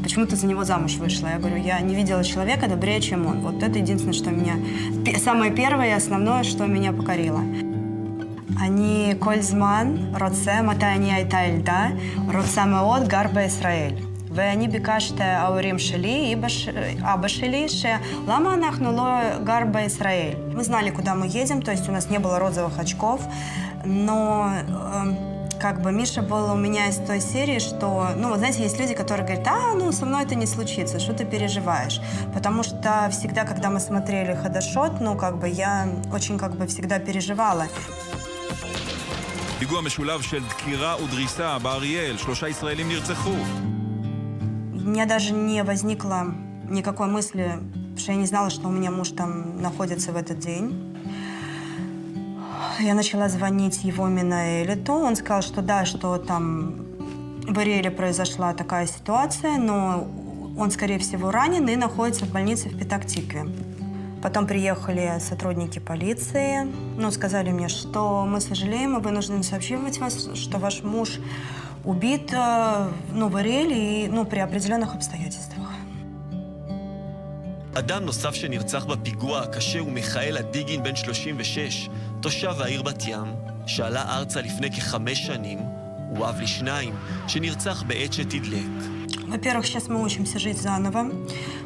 почему ты за него замуж вышла? Я говорю, я не видела человека добрее, чем он. Вот это единственное, что меня, самое первое и основное, что меня покорило. אני כל זמן רוצה, מתי אני הייתה ילדה, רוצה מאוד גר בישראל. ואני ביקשתי ההורים שלי, אבא шли, למה אנחנו לא גר בישראל? Мы знали, куда мы едем, то есть у нас не было розовых очков, но Миша был у меня из той серии, что, знаете, есть люди, которые говорят, со мной это не случится, что ты переживаешь? Потому что всегда, когда мы смотрели хадашот, я очень всегда переживала. פיגוע משולב של דקירה ודריסה באריאל, 3 ישראלים נרצחו. У меня даже не возникло никакой мысли, что я не знала, что у меня муж там находится в этот день. Я начала звонить его Минаэлиту. Он сказал, что да, что там в Уриеле произошла такая ситуация, но он, скорее всего, ранен и находится в больнице в Петах-Тикве. Потом приехали сотрудники полиции, сказали мне, что мы сожалеем, мы вынуждены сообщить вас, что ваш муж убит в Уриеле и при определенных обстоятельствах. אדם נוסף שנרצח בפיגוע הקשה הוא מיכאל אדיגין בן 36, תושב העיר בת ים, שעלה ארצה לפני כ5 שנים, הוא אב לשניים, שנרצח בעת שתדלק. Во-первых, сейчас мы учимся жить заново.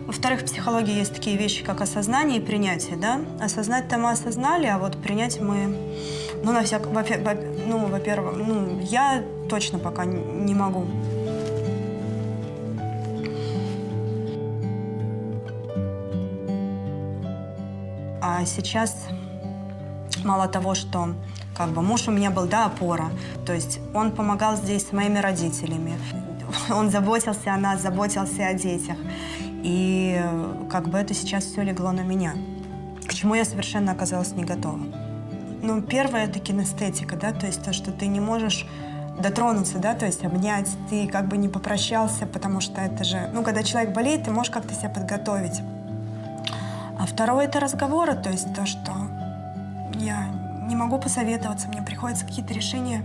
Во-вторых, в психологии есть такие вещи, как осознание и принятие, да? Осознать-то мы осознали, а вот принять мы... во-первых, я точно пока не могу. А сейчас мало того, что муж у меня был, опора. То есть он помогал здесь с моими родителями. Он заботился о нас, заботился о детях. И это сейчас все легло на меня. К чему я совершенно оказалась не готова. Первое – это кинестетика, да, то есть то, что ты не можешь дотронуться, да, то есть обнять, ты не попрощался, потому что это же, когда человек болеет, ты можешь как-то себя подготовить. А второе – это разговоры, то есть то, что я не могу посоветоваться, мне приходится какие-то решения,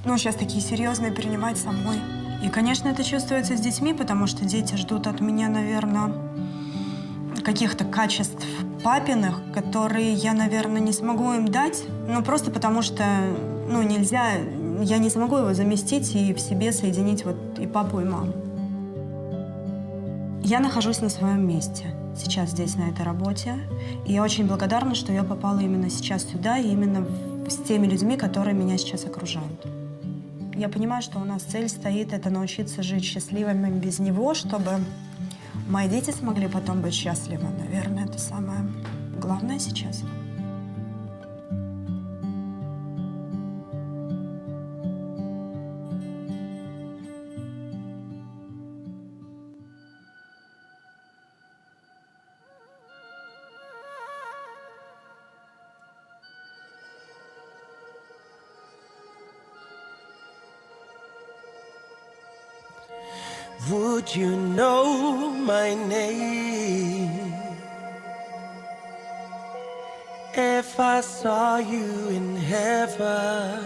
сейчас такие серьезные принимать самой. И, конечно, это чувствуется с детьми, потому что дети ждут от меня, наверное, каких-то качеств папиных, которые я, наверное, не смогу им дать, просто потому что, нельзя, я не смогу его заместить и в себе соединить и папу, и маму. Я нахожусь на своем месте сейчас здесь, на этой работе, и я очень благодарна, что я попала именно сейчас сюда, и именно с теми людьми, которые меня сейчас окружают. Я понимаю, что у нас цель стоит – это научиться жить счастливыми без него, чтобы мои дети смогли потом быть счастливы. Наверное, это самое главное сейчас. Would you know my name if I saw you in heaven?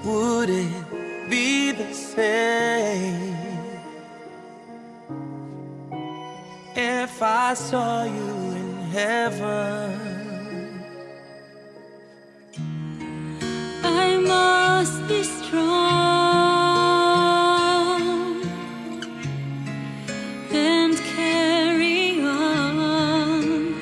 Would it be the same if I saw you in heaven? I must be strong and carry on,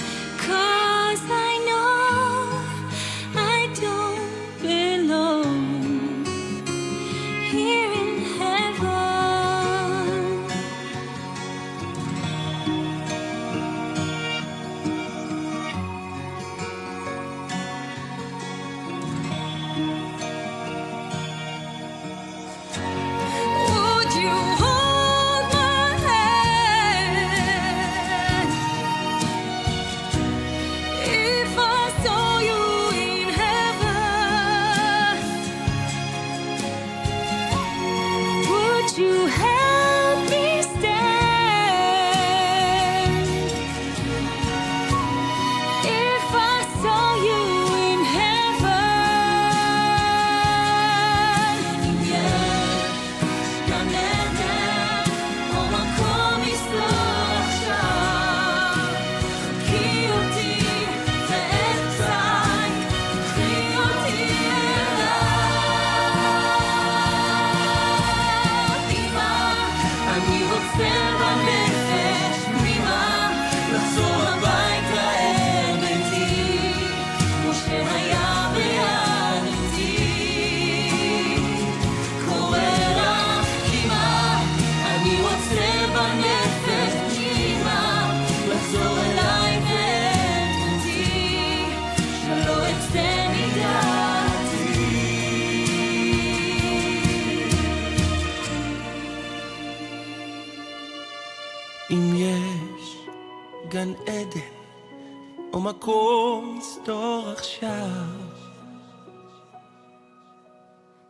מקום מסתור עכשיו.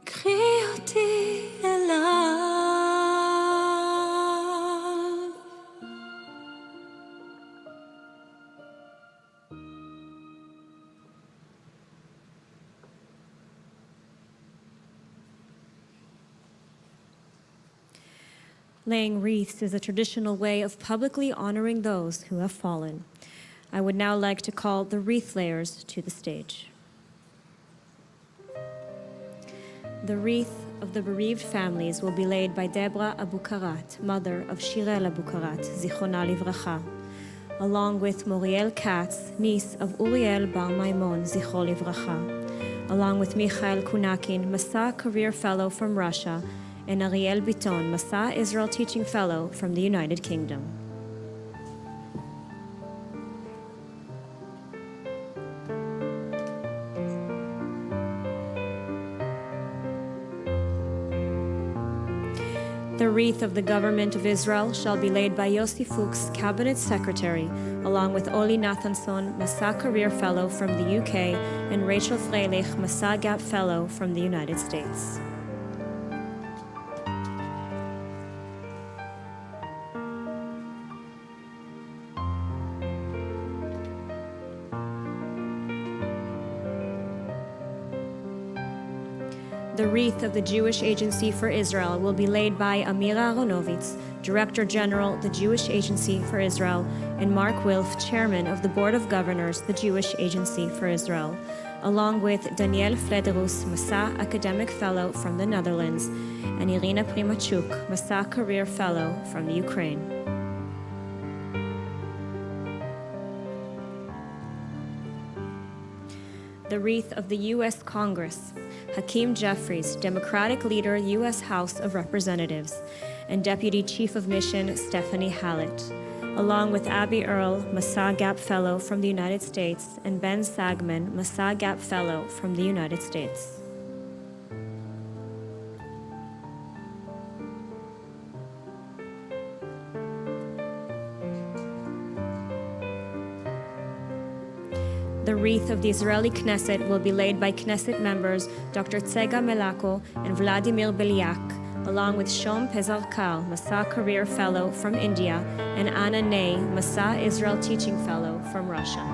קחי אותי אליו. Laying wreaths is a traditional way of publicly honoring those who have fallen. I would now like to call the wreath layers to the stage. The wreath of the bereaved families will be laid by Deborah Abukarat, mother of Shirel Abukarat, Zichona Livracha, along with Uriel Katz, niece of Uriel Bar Maimon, Zichro Livracha, along with Michael Kunakin, Masa Career Fellow from Russia, and Ariel Biton, Masa Israel Teaching Fellow from the United Kingdom. The wreath of the government of Israel shall be laid by Yossi Fuchs, Cabinet Secretary, along with Oli Nathanson, Masa Career Fellow from the UK, and Rachel Freilich, Masa Gap Fellow from the United States. The wreath of the Jewish Agency for Israel will be laid by Amira Aronovitz, Director General, the Jewish Agency for Israel, and Mark Wilf, Chairman of the Board of Governors, the Jewish Agency for Israel, along with Daniel Flederus, Masa Academic Fellow from the Netherlands, and Irina Primachuk, Masa Career Fellow from the Ukraine. The wreath of the U.S. Congress, Hakeem Jeffries, Democratic Leader, U.S. House of Representatives, and Deputy Chief of Mission Stephanie Hallett, along with Abby Earl, Masa Gap Fellow from the United States, and Ben Sagman, Masa Gap Fellow from the United States. The wreath of the Israeli Knesset will be laid by Knesset members Dr. Tsega Melako and Vladimir Belyak, along with Shom Pezalkal, Masa Career Fellow from India, and Anna Ney, Masa Israel Teaching Fellow from Russia.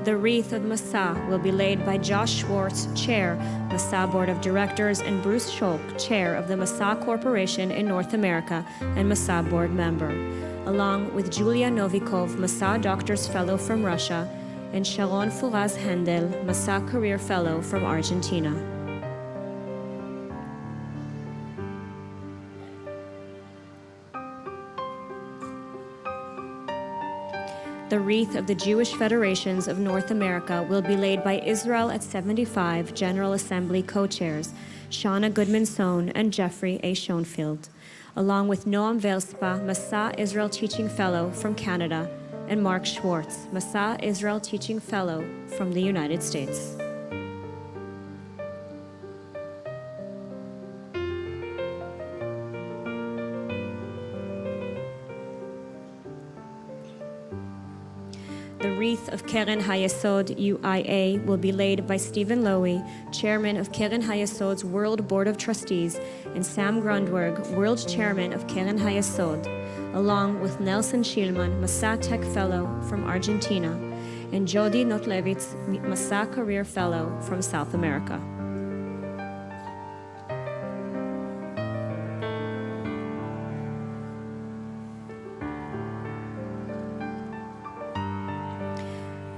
The wreath of Masa will be laid by Josh Schwartz, Chair, Masa Board of Directors, and Bruce Scholk, Chair of the Masa Corporation in North America and Masa Board Member, along with Julia Novikov, Masa Doctors Fellow from Russia, and Sharon Furaz Hendel, Masa Career Fellow from Argentina. The wreath of the Jewish Federations of North America will be laid by Israel at 75 General Assembly co-chairs, Shauna Goodman-Sohn and Jeffrey A. Schoenfield, along with Noam Velspa, Masa Israel Teaching Fellow from Canada, and Mark Schwartz, Masa Israel Teaching Fellow from the United States. The wreath of Keren Hayesod UIA will be laid by Stephen Lowy, Chairman of Keren Hayesod's World Board of Trustees, and Sam Grundberg, World Chairman of Keren Hayesod, along with Nelson Shilman, Masa Tech Fellow from Argentina, and Jody Notlevitz, Masa Career Fellow from South America.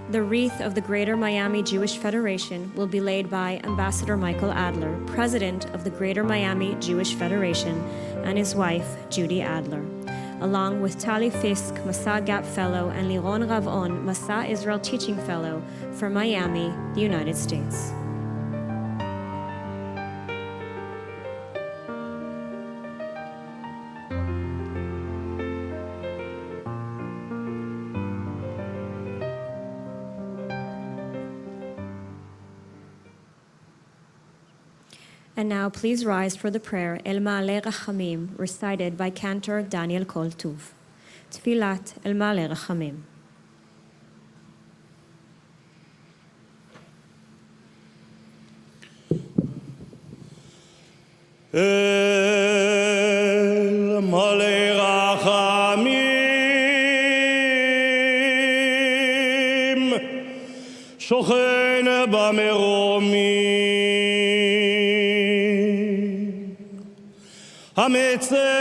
The wreath of the Greater Miami Jewish Federation will be laid by Ambassador Michael Adler, President of the Greater Miami Jewish Federation, and his wife, Judy Adler, along with Tali Fisk, Masa Gap Fellow, and Liron Ravon, Masa Israel Teaching Fellow for Miami, the United States. And now please rise for the prayer El Ma'ale Rachamim, recited by cantor Daniel Kol Tuv. Tfilat El Ma'ale Rachamim. El Ma'ale Rachamim, Shochen במרומים, המצא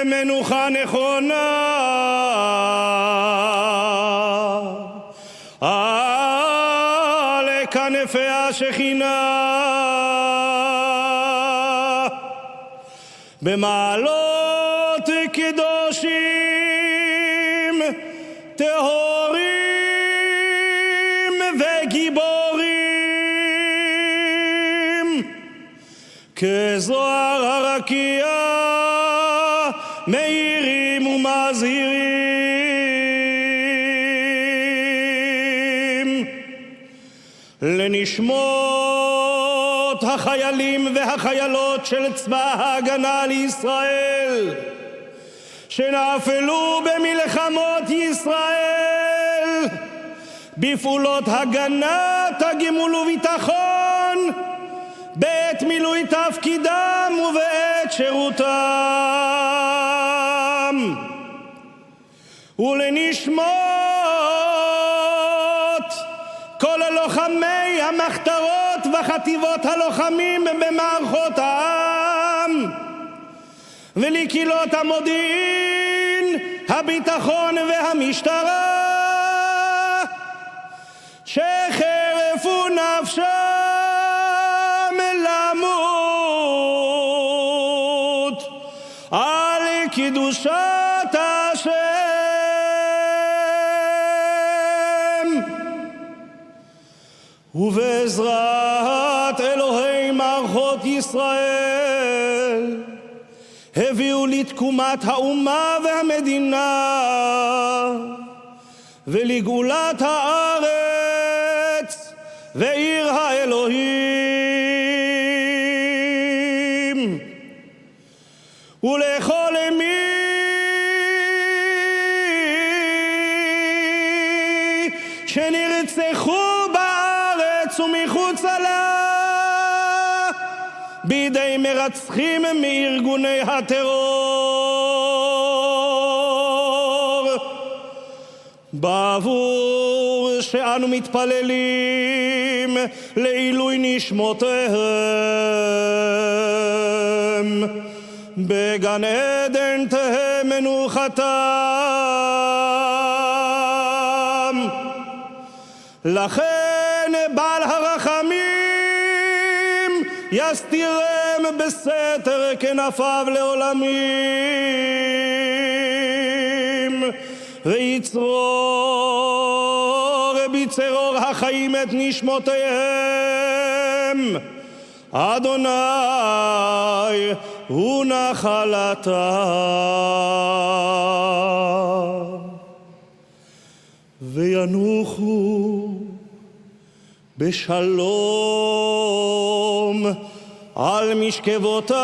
מנוחה נכונה על כנפי השכינה, במעלות קדושים טהורים וגיבורים, כזוהר הרקיע מאירים ומזהירים, לנשמות החיילים והחיילות של צבא ההגנה לישראל שנפלו במלחמות ישראל, בפעולות הגנת הגמול וביטחון, בעת מילוי תפקידם ובעת שירותם, ולנשמות כל לוחמי המחתרות וחטיבות הלוחמים במערכות העם, ולקהילות המודיעין, הביטחון והמשטרה, שחרפו נפשם למות על קדושת השם, ובעזרת אלוהי מערכות ישראל הביאו לתקומת האומה והמדינה ולגאולת הארץ ועיר האלוהים, ולכל מי שנרצחו בארץ ומחוצה לה בידי מרצחים מארגוני הטרור, בעבור שאנו מתפללים לעילוי נשמותיהם, בגן עדן תהא מנוחתם. לכן בעל הרחמים יסתירם בסתר כנפיו לעולמים, ויצרור בצרור החיים את נשמותיהם. אדוני הוא נחלתם. וינוחו בשלום על משכבותם,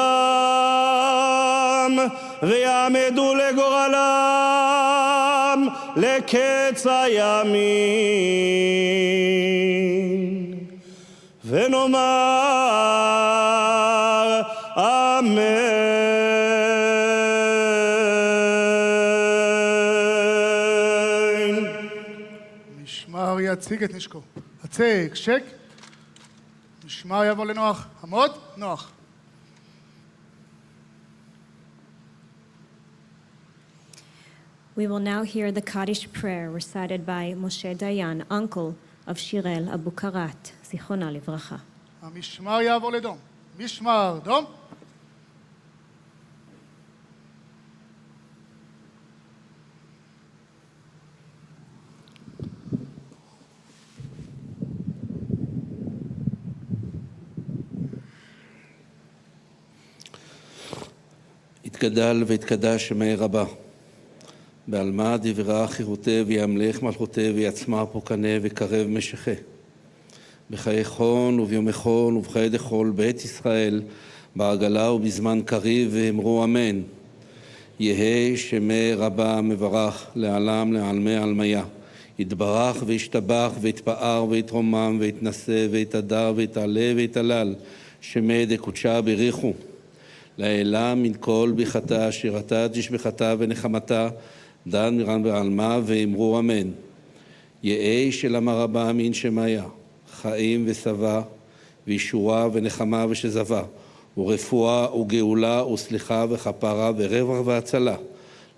ויעמדו לגורלם לקץ הימים, ונאמר אמן. משמר יציג את נשקו. הצג, שק. משמר יבוא לנוח. עמוד, נוח. We will now hear the Kaddish prayer recited by Moshe Dayan, uncle of Shirel Abu Karat, Zichona Livracha. המשמר יעבור לדום. משמר, דום. יתגדל ויתקדש שמי רבה, בעלמא דברה חירותי וימלך מלכותי ויעצמה פוקנה וקרב משכה, בחיי חון וביומי חון ובחיי דחול בעת ישראל, בעגלה ובזמן קריב, ואמרו אמן. יהי שמי רבה מברך לעלם לעלמי עלמיה. יתברך וישתבח ויתפאר ויתרומם ויתנשא ויתהדר ויתעלה ויתהלל, שמי דקודשה בריחו. לעילה מן כל ביחתה, שירתה תשבחתה ונחמתה, דן מרן בעלמה, ואמרו אמן. יהי שלמה רבה מן שמיה, חיים ושבע, וישורה ונחמה ושזבה, ורפואה וגאולה וסליחה וכפרה ורווח והצלה,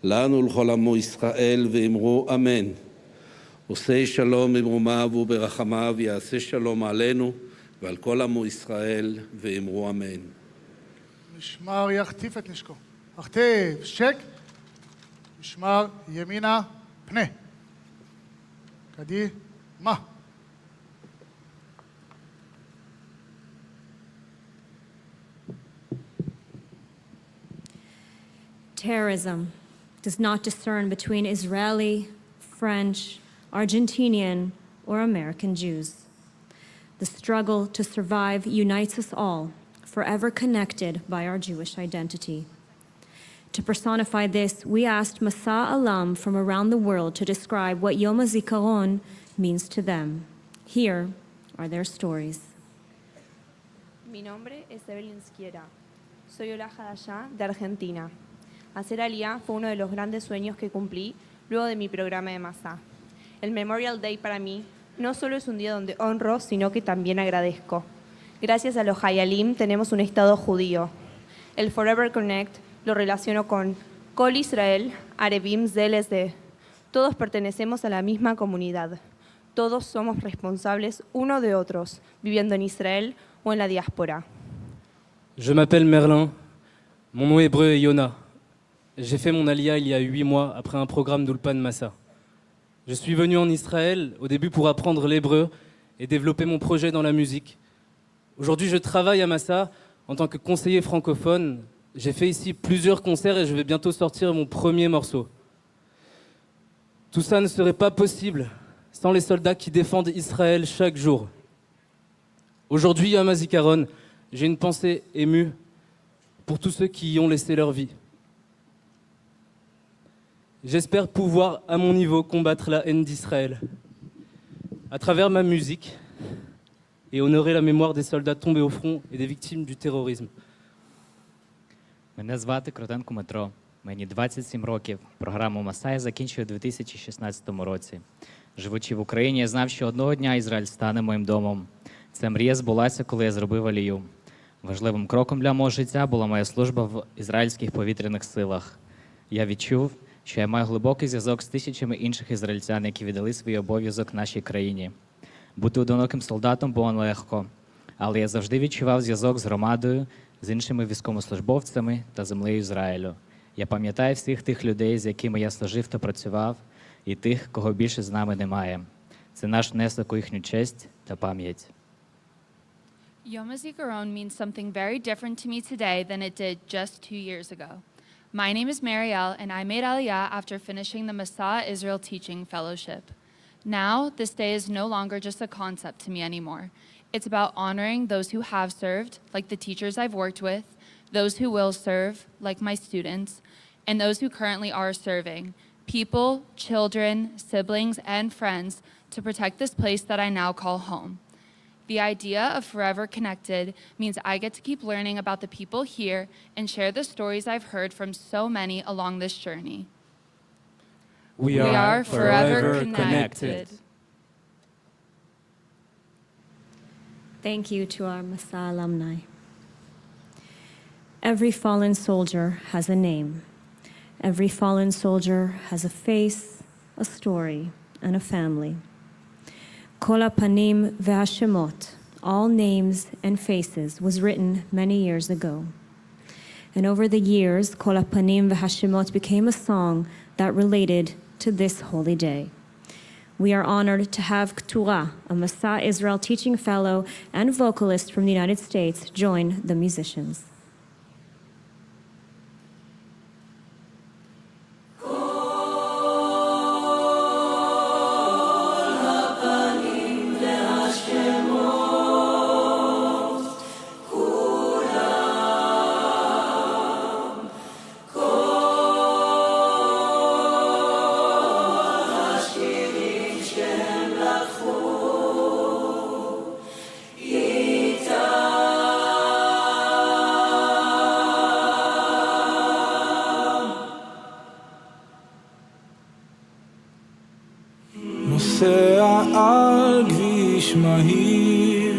לנו ולכל עמו ישראל, ואמרו אמן. עושה שלום במרומיו וברחמיו, יעשה שלום עלינו ועל כל עמו ישראל, ואמרו אמן. משמר יחטיף את נשקו. הכתב שק, משמר ימינה פנה. קדימה. Terrorism does not discern between Israeli, French, Argentinian, or American Jews. The struggle to survive unites us all, forever connected by our Jewish identity. To personify this, we asked Masa alum from around the world to describe what Yom HaZikaron means to them. Here are their stories. Mi nombre es Evelyn Schiera. Soy Ola Hadashah de Argentina. Hacer Aliyah fue uno de los grandes sueños que cumplí luego de mi programa de Masa. El Memorial Day para mí no solo es un día donde honro, sino que también agradezco. Gracias a los Hayalim tenemos un Estado judío. El Forever Connect lo relaciono con Kol Israel, Arevim ZLSD. Todos pertenecemos a la misma comunidad. Todos somos responsables uno de otros, viviendo en Israel o en la diáspora. Je m'appelle Merlin. Mon nom hébreu est Yona. J'ai fait mon Aliyah il y a 8 mois après un programme d'Ulpan Masa. Je suis venu en Israël au début pour apprendre l'hébreu et développer mon projet dans la musique. Aujourd'hui, je travaille à Masa en tant que conseiller francophone. J'ai fait ici plusieurs concerts et je vais bientôt sortir mon premier morceau. Tout ça ne serait pas possible sans les soldats qui défendent Israël chaque jour. Aujourd'hui, Yom HaZikaron, j'ai une pensée émue pour tous ceux qui y ont laissé leur vie. J'espère pouvoir, à mon niveau, combattre la haine d'Israël à travers ma musique et honorer la mémoire des soldats tombés au front et des victimes du terrorisme. Мене звати Кротенко Метро. Мені 27 років. Програму Маса я закінчив у 2016 році. Живучи в Україні, я знав, що одного дня Ізраїль стане моїм домом. Ця мрія збулася, коли я зробив Алію. Важливим кроком для мого життя була моя служба в ізраїльських повітряних силах. Я відчув, що я маю глибокий зв'язок з тисячами інших ізраїльтян, які віддали свій обов'язок нашій країні. Бути одиноким солдатом було нелегко, але я завжди відчував зв'язок з громадою, з іншими військовослужбовцями та землею Ізраїлю. Я пам'ятаю всіх тих людей, з якими я служив та працював, і тих, кого більше з нами немає. Це наш внесок у їхню честь та пам'ять. Yom HaZikaron means something very different to me today than it did just 2 years ago. My name is Uriel, and I made Aliyah after finishing the Masa Israel Teaching Fellowship. Now, this day is no longer just a concept to me anymore. It's about honoring those who have served, like the teachers I've worked with, those who will serve, like my students, and those who currently are serving, people, children, siblings, and friends, to protect this place that I now call home. The idea of forever connected means I get to keep learning about the people here and share the stories I've heard from so many along this journey. We are forever connected. Thank you to our Masa alumni. Every fallen soldier has a name. Every fallen soldier has a face, a story, and a family. Kol hapanim ve'hashemot, all names and faces, was written many years ago. And over the years, Kol hapanim ve'hashemot became a song that related to this holy day. We are honored to have K'tura, a Masa Israel teaching fellow and vocalist from the United States, join the musicians. Kol hapanim ve'hashemot על כביש מהיר,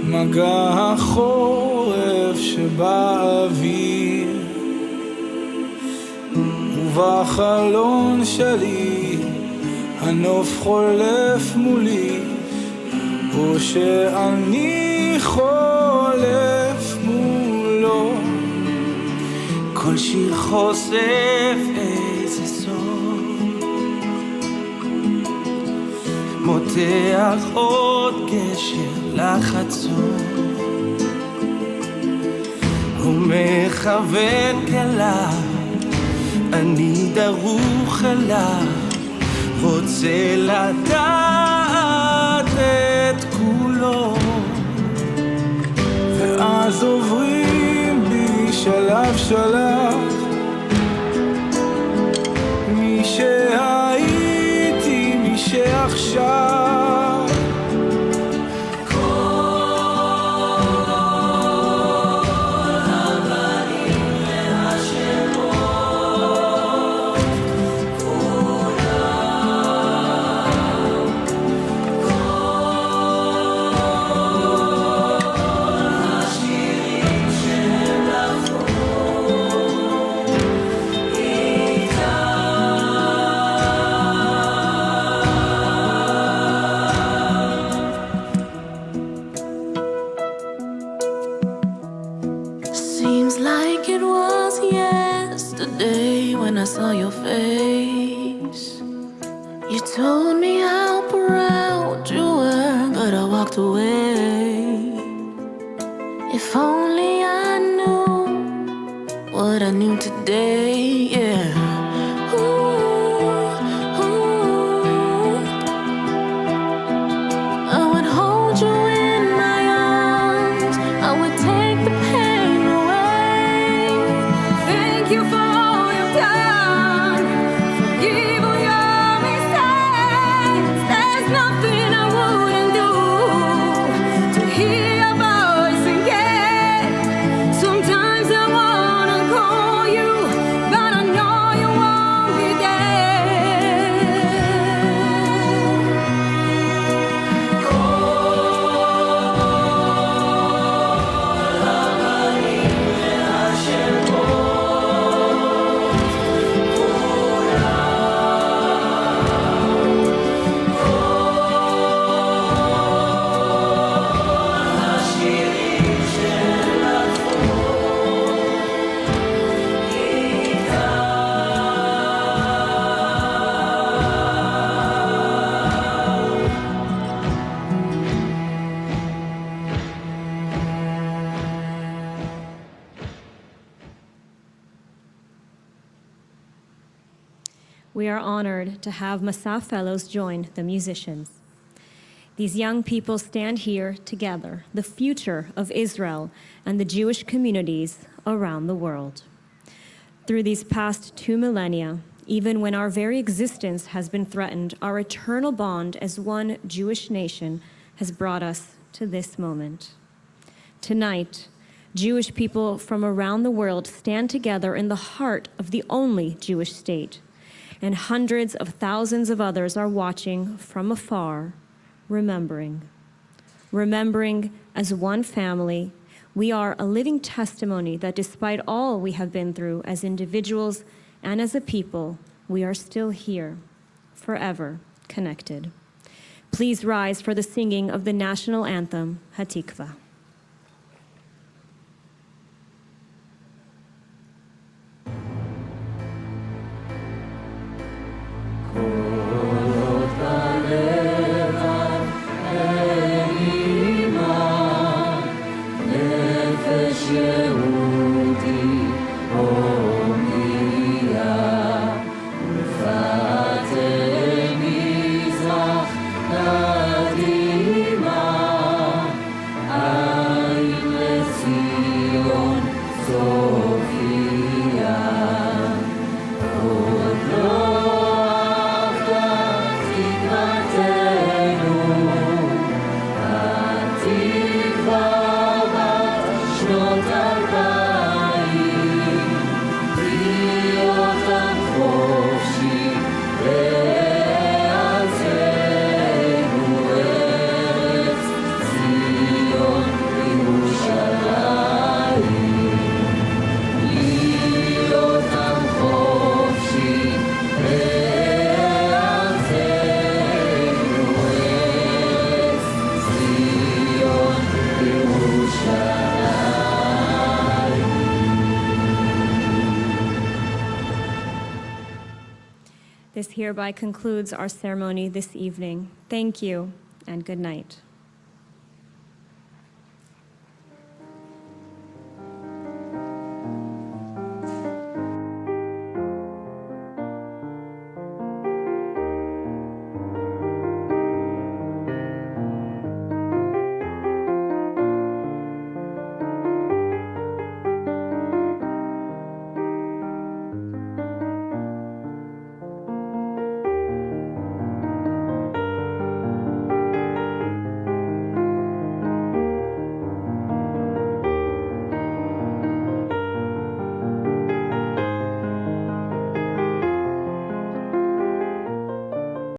מגע החורף שבאוויר, ובחלון שלי הנוף חולף מולי, או שאני חולף מולו. כל שיר חושף איזה סוף, מותח עוד גשר לחצות, הוא מכוון כליו, אני דרוך אליו, רוצה לדעת את כולו. ואז עוברים בי שלב שלב, מי שהייתי, מי שעכשיו, I saw your face. You told me how proud you were, but I walked away. If only I knew what I knew today, yeah. I would hold you in my arms, I would take the pain away. Thank you for We are honored to have Masa Fellows join the musicians. These young people stand here together, the future of Israel and the Jewish communities around the world. Through these past 2 millennia, even when our very existence has been threatened, our eternal bond as one Jewish nation has brought us to this moment. Tonight, Jewish people from around the world stand together in the heart of the only Jewish state, and hundreds of thousands of others are watching from afar, remembering as one family. We are a living testimony that despite all we have been through as individuals and as a people, we are still here, forever connected. Please rise for the singing of the national anthem, Hatikva. Sophia, oh, thereby concludes our ceremony this evening. Thank you and good night.